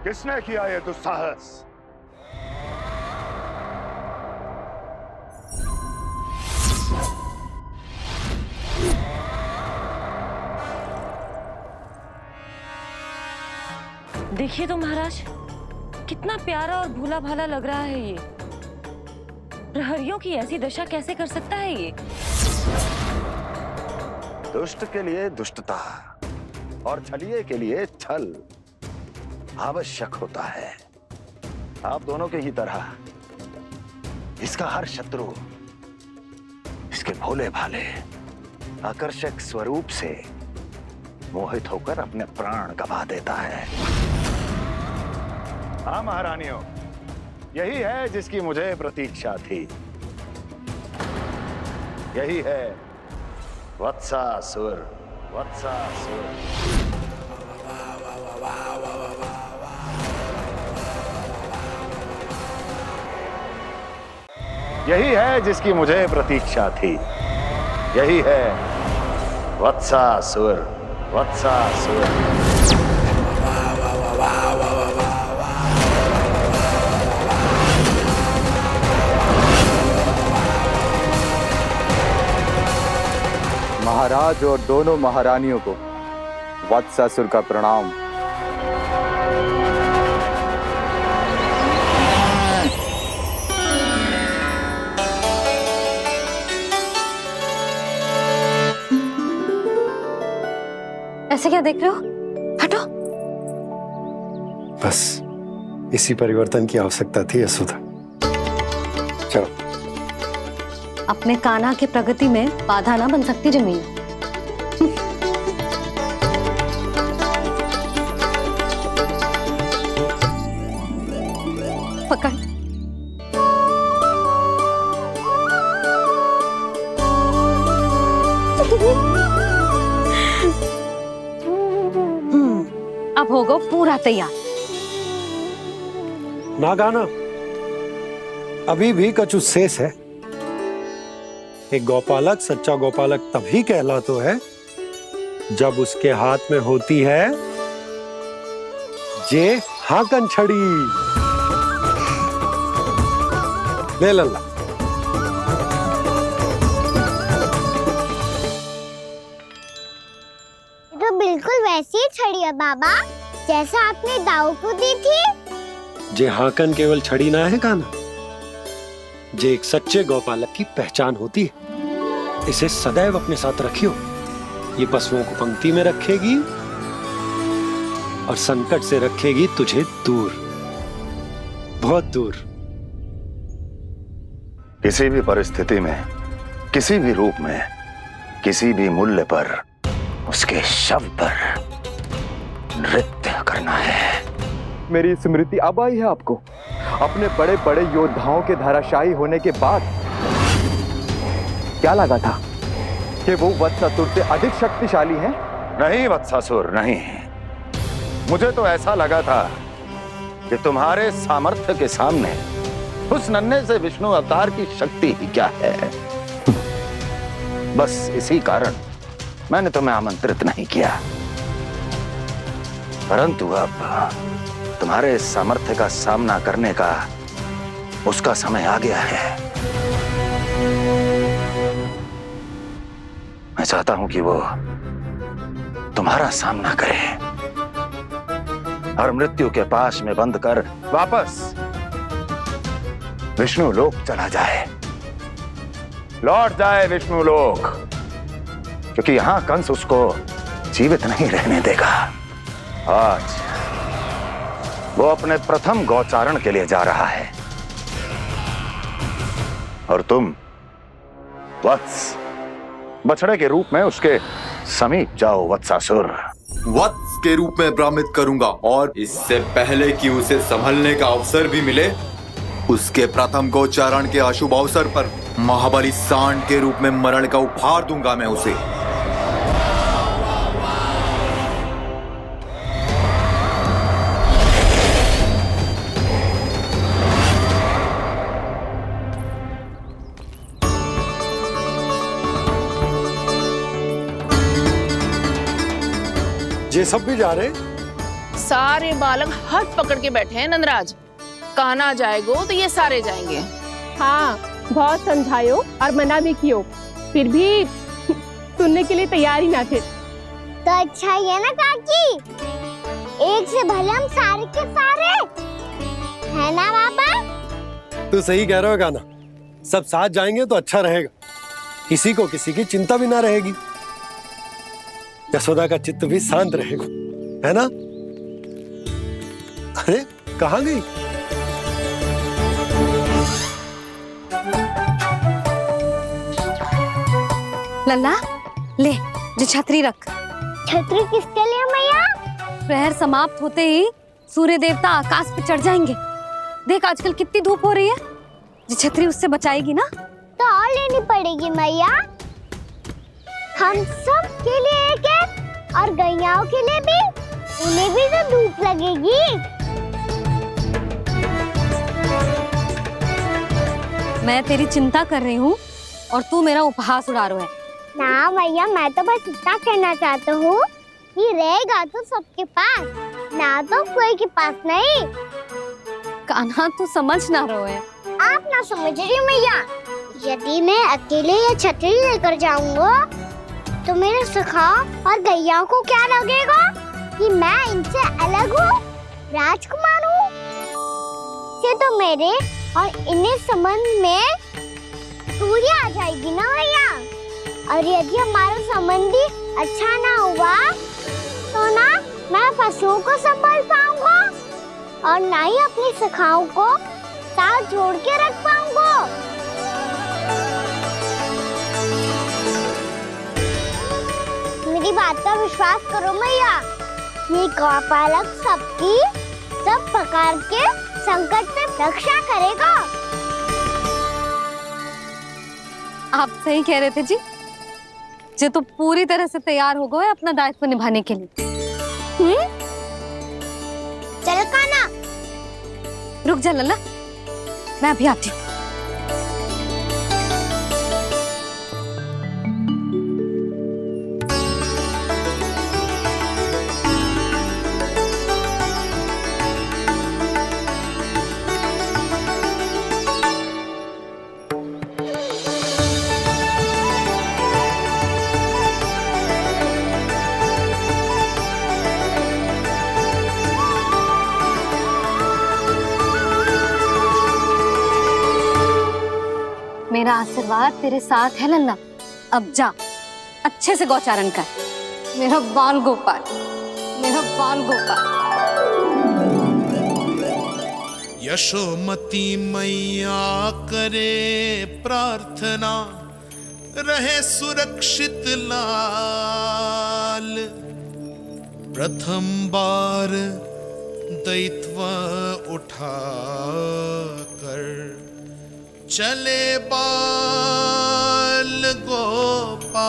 किसने किया ये दुस्साहस? देखिए तो महाराज, कितना प्यारा और भोला भाला लग रहा है ये। प्रहरियों की ऐसी दशा कैसे कर सकता है ये? दुष्ट के लिए दुष्टता और छलिए के लिए छल आवश्यक होता है। आप दोनों के ही तरह इसका हर शत्रु इसके भोले भाले आकर्षक स्वरूप से मोहित होकर अपने प्राण गवा देता है। हाँ महारानियों, यही है जिसकी मुझे प्रतीक्षा थी। यही है वत्सासुर। वत्सासुर यही है जिसकी मुझे प्रतीक्षा थी। यही है वत्सासुर। वत्सासुर महाराज और दोनों महारानियों को वत्सासुर का प्रणाम। ऐसे क्या देख रहे हो? हटो। बस इसी परिवर्तन की आवश्यकता थी यशोदा। चलो। अपने कान्हा की प्रगति में बाधा ना बन सकती जमीन। पकड़। अब होगा पूरा तैयार। ना गाना, अभी भी कछु शेष है। एक गौपालक सच्चा गौपालक तभी कहलाता है जब उसके हाथ में होती है जे हाकन छड़ी। ले लल्ला। तो बिल्कुल वैसी ही छड़ी है बाबा, जैसा आपने दाऊ को दी थी। जे हाकन केवल छड़ी ना है काना, जे एक सच्चे गौपालक की पहचान होती है। इसे सदैव अपने साथ रखियो। ये पशुओं को पंक्ति में रखेगी और संकट से रखेगी तुझे दूर, बहुत दूर। किसी भी परिस्थिति में, किसी भी रूप में, किसी भी मूल्य पर उसके शव पर नृत्य करना है। मेरी स्मृति अब आई है आपको? अपने बड़े बड़े योद्धाओं के धराशायी होने के बाद क्या लगा था कि वो वत्सासुर से अधिक शक्तिशाली हैं? नहीं वत्सासुर, नहीं। मुझे तो ऐसा लगा था कि तुम्हारे सामर्थ्य के सामने उस नन्हे से विष्णु अवतार की शक्ति ही क्या है। बस इसी कारण मैंने तुम्हें आमंत्रित नहीं किया। परंतु अब तुम्हारे सामर्थ्य का सामना करने का उसका समय आ गया है। मैं चाहता हूं कि वो तुम्हारा सामना करे और मृत्यु के पाश में बंद कर वापस विष्णु लोक चला जाए। लौट जाए विष्णु लोक, क्योंकि यहां कंस उसको जीवित नहीं रहने देगा। आज वो अपने प्रथम गौचारण के लिए जा रहा है और तुम वत्स, बछड़े के रूप में उसके समीप जाओ वत्सासुर। वत्स के रूप में भ्रमित करूंगा, और इससे पहले कि उसे संभलने का अवसर भी मिले, उसके प्रथम गोचारण के अशुभ अवसर पर महाबली सांड के रूप में मरण का उपहार दूंगा मैं उसे। ये सब भी जा रहे? सारे बालक हाथ पकड़ के बैठे हैं नंदराज। कान्हा जाएगो तो ये सारे जाएंगे। हाँ, बहुत समझायो और मना भी कियो, फिर भी सुनने के लिए तैयार ही ना थे। तो अच्छा ही है ना काकी, एक से भले हम सारे के सारे, है ना पापा? तू सही कह रहे हो गाना, सब साथ जाएंगे तो अच्छा रहेगा, किसी को किसी की चिंता भी ना रहेगी, यशोदा का चित्त भी शांत रहेगा, है ना? अरे कहाँ गई? लल्ला ले, जो छतरी रख। छतरी किसके लिए मैया? प्रहर समाप्त होते ही सूर्य देवता आकाश पे चढ़ जाएंगे। देख आजकल कितनी धूप हो रही है, जो छतरी उससे बचाएगी ना। तो और लेनी पड़ेगी मैया, हम सब के लिए एक एक, और गैयाओं के लिए भी, उन्हें भी तो धूप लगेगी। मैं तेरी चिंता कर रही हूँ और तू मेरा उपहास उड़ा रहा है। ना भैया, मैं तो बस इतना कहना चाहता हूँ कि रहेगा तो सबके पास, ना तो कोई के पास नहीं। कान्हा तू समझ ना रहो है। आप ना समझ रही मैया, यदि मैं अकेले ये छतरी लेकर जाऊंगा तो मेरे सखा और गैया को क्या लगेगा कि मैं इनसे अलग हूँ, राजकुमार हूँ। से तो मेरे और इन्हें संबंध में दूरी आ जाएगी ना भैया। और यदि हमारा संबंध ही अच्छा ना हुआ तो ना मैं पशुओं को संभाल पाऊंगा और ना ही अपनी सखाओं को साथ जोड़ के रख पाऊंगा। मेरी बात का विश्वास करो मैया, ये गौपालक सबकी सब प्रकार के संकट से रक्षा करेगा। आप सही कह रहे थे जी, जो तो पूरी तरह से तैयार हो गए अपना दायित्व निभाने के लिए। चल कान्हा, रुक जा लल्ला, मैं अभी आती हूँ। मेरा आशीर्वाद तेरे साथ है लल्ला। अब जा, अच्छे से गौचारण कर। मेरा बाल गोपाल, मेरा बाल गोपाल। यशोमती मैया करे प्रार्थना, रहे सुरक्षित लाल। प्रथम बार दैत्व उठा कर चले बाल गोपाल।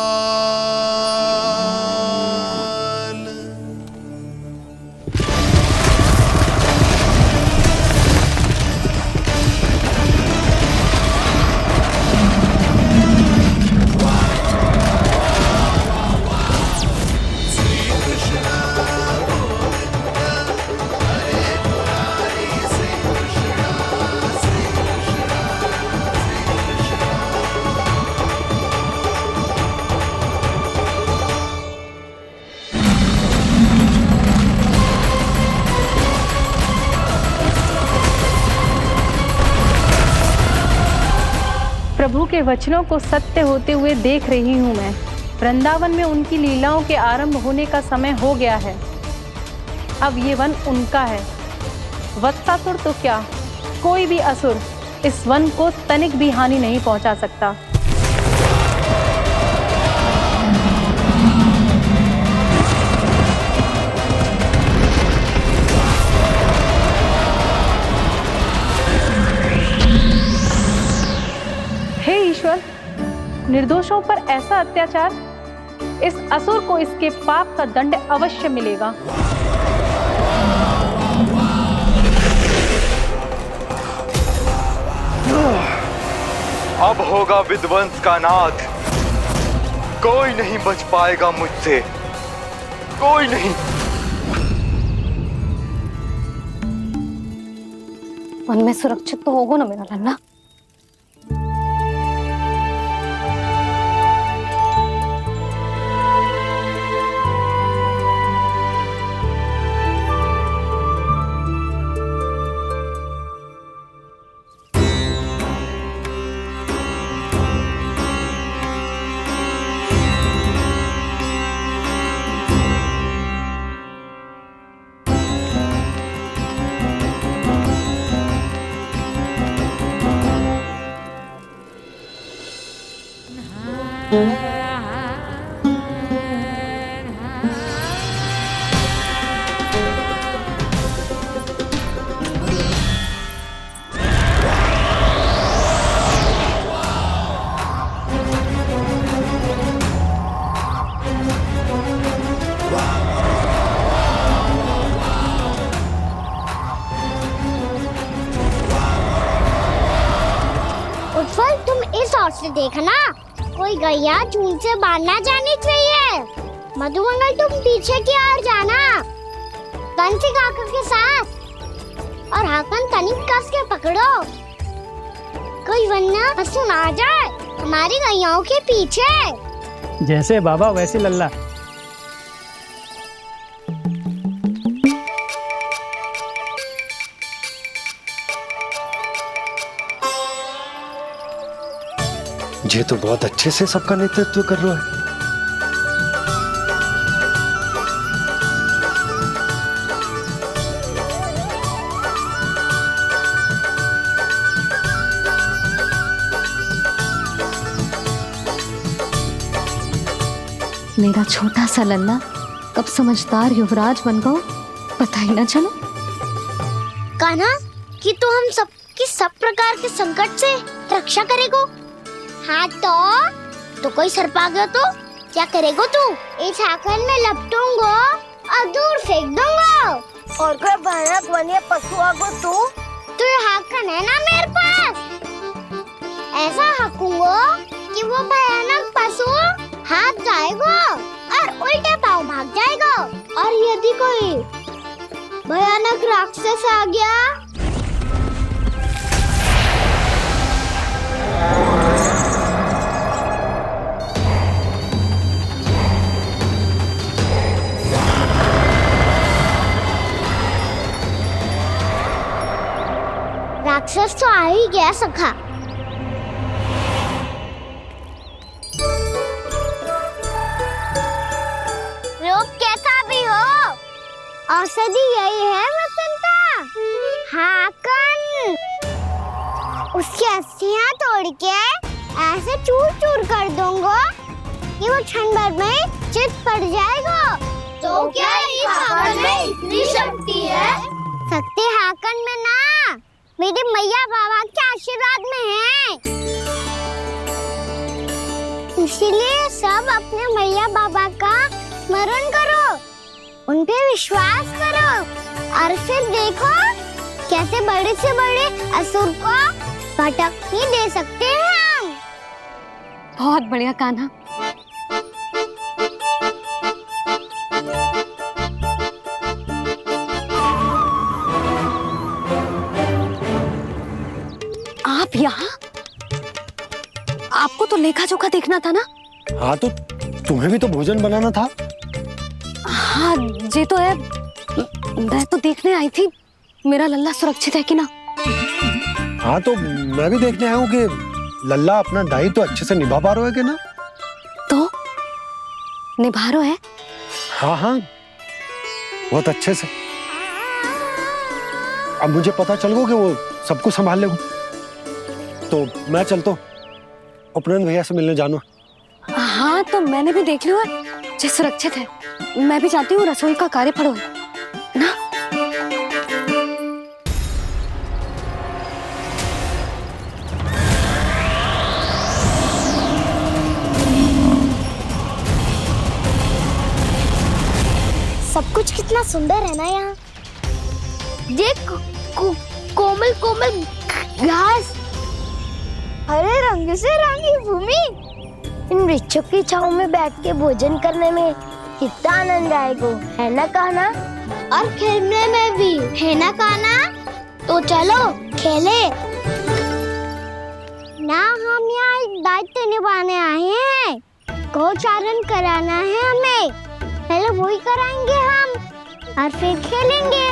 प्रभु के वचनों को सत्य होते हुए देख रही हूँ मैं। वृंदावन में उनकी लीलाओं के आरंभ होने का समय हो गया है। अब ये वन उनका है। वत्सासुर तो क्या, कोई भी असुर इस वन को तनिक भी हानि नहीं पहुंचा सकता। हे ईश्वर, निर्दोषों पर ऐसा अत्याचार, इस असुर को इसके पाप का दंड अवश्य मिलेगा। अब होगा विध्वंस का नाद। कोई नहीं बच पाएगा मुझसे, कोई नहीं। वन में सुरक्षित तो होगा ना मेरा लल्ला? उज्जवल, तुम इस ओर से देखना, कोई गैया झुंड से बाहर ना जानी चाहिए। मधुमंगल, तुम पीछे की ओर जाना, कंसी काका के साथ, और हाकन तनिक कस के पकड़ो, कोई वरना पशु ना आ जाए हमारी गैयाओं के पीछे। जैसे बाबा वैसे लल्ला। ये तो बहुत अच्छे से सबका नेतृत्व कर रहा है। मेरा छोटा सा लल्ला कब समझदार युवराज बन गो, पता ही ना चलो। कान्हा, कि तू हम सबकी सब प्रकार के संकट से रक्षा करेगो। हाँ तो कोई सर्प आ गया तो क्या करेगो तू? इस हाकन में लपटूंगा और दूर फेंक दूंगा। और कोई भयानक वन्य पशु आगो तो ये हाकन है ना मेरे पास, ऐसा हाकूंगा कि वो भयानक पशु हाथ जाएगा और उल्टे पाँव भाग जाएगा। और यदि कोई भयानक राक्षस आ गया राक्षस तो आ ही गया सखा। रूप कैसा भी हो, औषधि यही है वसंता। हाकन उसकी अस्थियां तोड़ के ऐसे चूर चूर कर दूंगा कि वो क्षण भर में चित पड़ जाएगा। तो क्या इस हाकन में इतनी शक्ति है? शक्ति हाकन में ना, मेरी मैया बाबा के आशीर्वाद में है। इसीलिए सब अपने मैया बाबा का स्मरण करो, उन पे विश्वास करो, और फिर देखो कैसे बड़े से बड़े असुर को भटकने दे सकते हैं हम। बहुत बढ़िया कान्हा। आप यहाँ? आपको तो लेखा जोखा देखना था ना? हाँ तो तुम्हें भी तो भोजन बनाना था। हाँ ये तो है, मैं तो देखने आई थी मेरा लल्ला सुरक्षित है कि ना। हाँ तो मैं भी देखने आया हूँ कि लल्ला अपना दायित्व अच्छे से निभा पा रहे है कि ना? तो निभा रहे है? हाँ हाँ, बहुत अच्छे से। अब मुझे पता चल गया कि वो सब कुछ संभाल लेगा, तो मैं चलता हूँ, उपनंद भैया से मिलने जानो। हाँ, तो मैंने भी देख लिया जो सुरक्षित है। मैं भी चाहती हूँ रसोई का कार्य पड़ो ना। सब कुछ कितना सुंदर है ना यहाँ। देख कोमल कोमल घास, हरे रंग से रंगी भूमि। इन वृक्षों की छांव में बैठ के भोजन करने में कितना आनंद आएगा, है ना कान्हा? और खेलने में भी, है ना कान्हा? तो चलो खेले ना। हम यहाँ एक दायित्व निभाने आए हैं, गोचारण कराना है हमें। पहले वही कराएंगे हम और फिर खेलेंगे।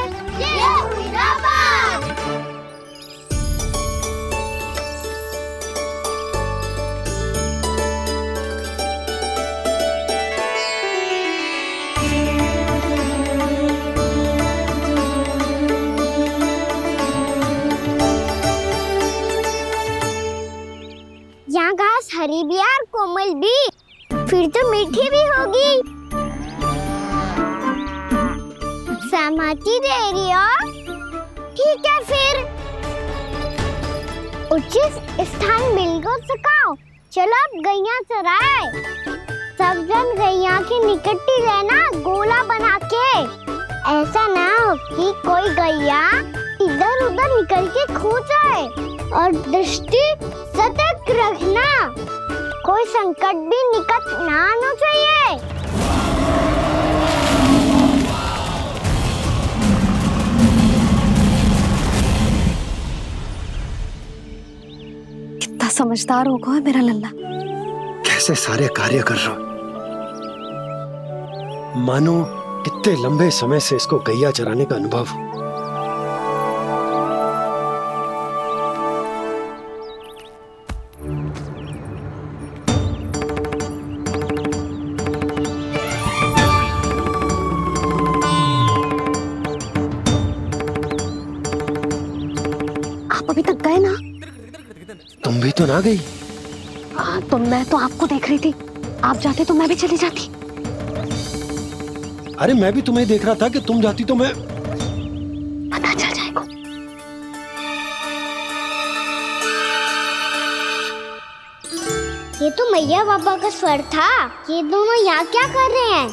यहाँ घास हरी भी और कोमल भी, फिर तो मीठी भी होगी। सहमति दे रही हो? ठीक है फिर उचित स्थान मिलकर सिखाओ। चलो अब गैया चराए। सब जन गैया के निकट ही रहना, गोला बना के। ऐसा ना हो कि कोई गैया इधर उधर निकल के खो जाए। और दृष्टि सतर्क रखना, कोई संकट भी निकट ना आना चाहिए। कितना समझदार होगा है मेरा लल्ला। कैसे सारे कार्य कर रहा, मानो कितने लंबे समय से इसको गैया चराने का अनुभव हो। आप अभी तक गए ना? तुम भी तो ना गई। हाँ, तो मैं तो आपको देख रही थी। आप जाते तो मैं भी चली जाती। अरे मैं भी तुम्हें देख रहा था कि तुम जाती तो मैं। पता चल जाएगा। ये तो मैया बाबा का स्वर था। ये दोनों यहाँ क्या कर रहे हैं?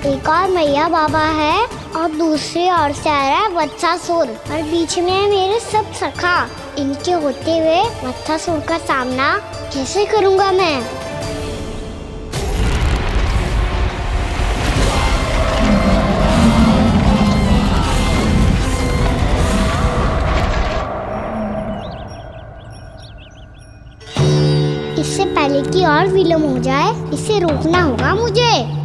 एक और मैया बाबा है और दूसरी ओर से आ रहा है वत्सासुर, और बीच में है मेरे सब सखा। इनके होते हुए वत्सासुर का सामना कैसे करूंगा मैं? इससे पहले कि और विलम्ब हो जाए, इसे रोकना होगा मुझे।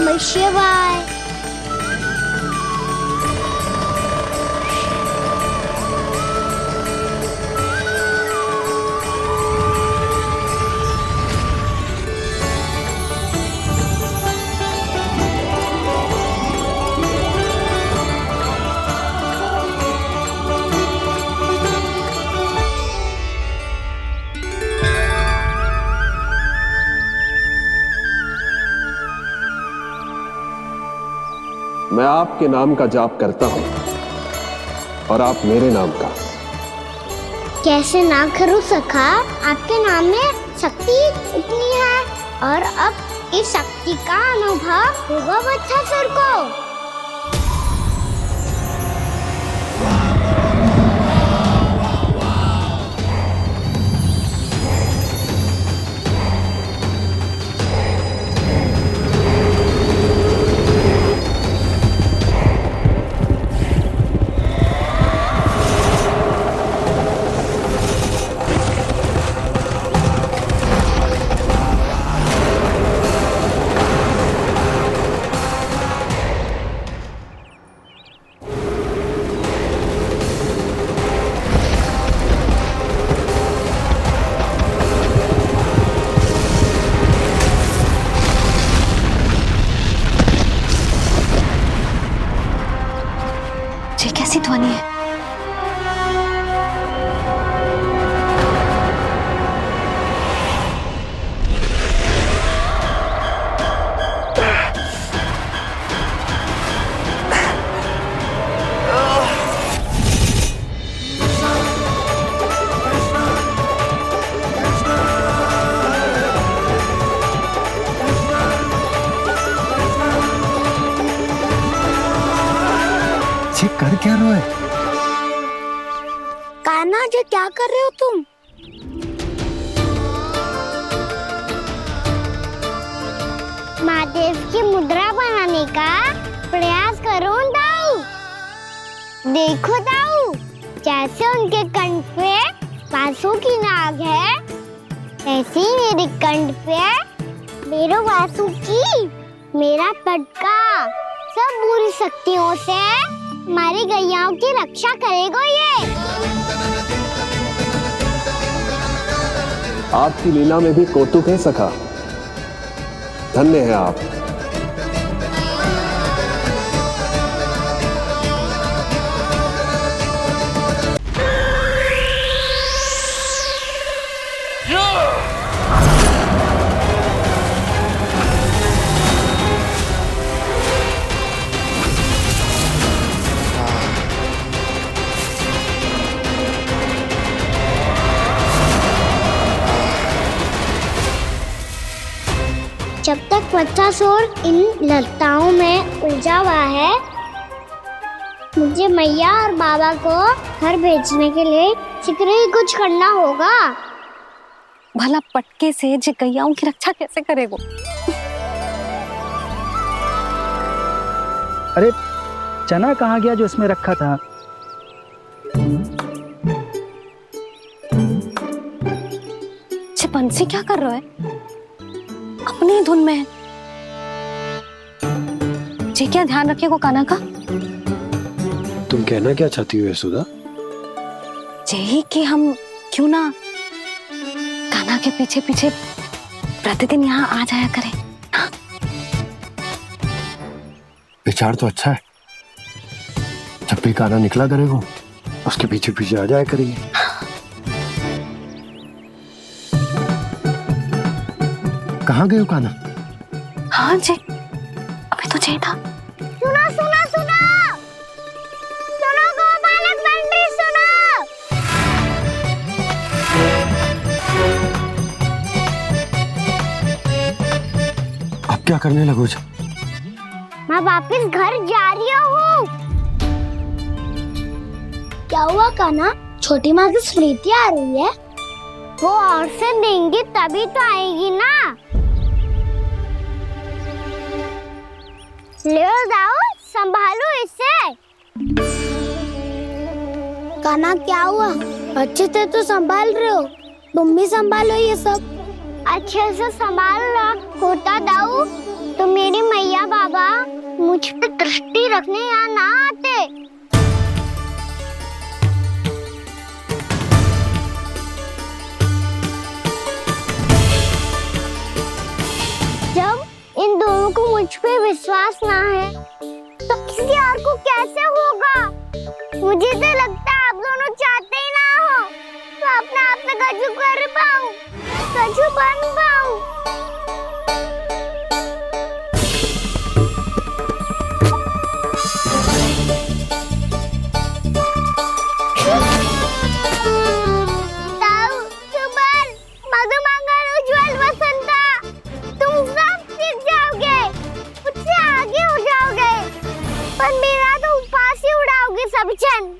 नमः शिवाय। मैं आपके नाम का जाप करता हूं और आप मेरे नाम का। कैसे ना करूं सखा, आपके नाम में शक्ति इतनी है और अब इस शक्ति का अनुभव होगा बच्चासुर को। ये कैसी ध्वनि है? कर क्या रहे हो? कान्हा जी क्या कर रहे हो तुम? महादेव की मुद्रा बनाने का प्रयास करो दाऊ। देखो दाऊ, जैसे उनके कंठ पे वासु की नाग है, ऐसे ही मेरे कंठ पे मेरे वासु की मेरा पटका सब बुरी शक्तियों से हमारी गैयाओं की रक्षा करेगा ये। आपकी लीला में भी कौतुक है सखा, धन्य है आप। जब तक बच्चासुर इन लताओं में उलझा हुआ है, मुझे मैया और बाबा को घर भेजने के लिए शीघ्र ही कुछ करना होगा। भला पटके से जे गैयाओं की रक्षा कैसे करेगो? अरे चना कहाँ गया जो इसमें रखा था? बंसी क्या कर रहा है? अपनी धुन में है। जी क्या ध्यान रखिएगा कान्हा का। तुम कहना क्या चाहती हो यशोदा? यही कि हम क्यों ना कान्हा के पीछे पीछे प्रतिदिन यहाँ आ जाया करें। हाँ? विचार तो अच्छा है। जब भी कान्हा निकला करेगा उसके पीछे पीछे आ जाया करेंगे। कहाँ गए हो कान्हा? हाँ जी, अभी तो चाहिए था। सुनो सुनो सुनो सुनो गोपालक पंडित सुनो। अब क्या करने लगो? मैं वापस घर जा रही हूँ। क्या हुआ कान्हा? छोटी माँ की स्मृति आ रही है। वो और से देंगी तभी तो आएगी ना। ले जाओ, संभालो इसे। कान्हा क्या हुआ? अच्छे से तो संभाल रहे हो, तुम भी संभालो ये सब। अच्छे से संभाल लो होता दाऊ। तो मेरी मैया बाबा मुझ पे दृष्टि रखने यहाँ ना आते। जब इन दोनों को मुझ पे विश्वास ना है तो किसी और को कैसे होगा? मुझे तो लगता है आप दोनों चाहते ही ना हो तो अपने आप में गजू कर पाऊं, गजू बन पाऊं। ताऊ, सुबल, मधुमंगल, उज्जवल, वसंता, तुम सब सीख जाओगे, मुझसे आगे हो जाओगे, पर मेरा तो उपवास ही उड़ाओगे सब जन।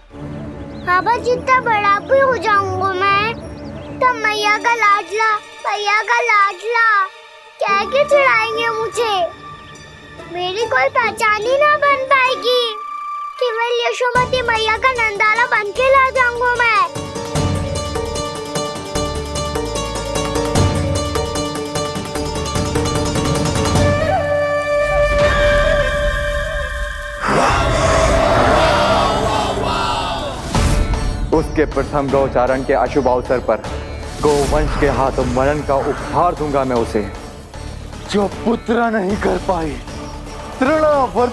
बाबा जितना बड़ा भी हो जाऊंगा मैं, तब मैया का लाडला कह के चिढ़ाएंगे मुझे। मेरी कोई पहचान ही ना बन पाएगी, केवल यशोमती मैया का नंदाला बन के ला जाऊंगा मैं। उसके प्रथम गौचारण के अशुभ अवसर पर गोवंश के हाथों मरण का उपहार दूंगा मैं उसे, जो पुत्र नहीं कर पाई। तृणावर्त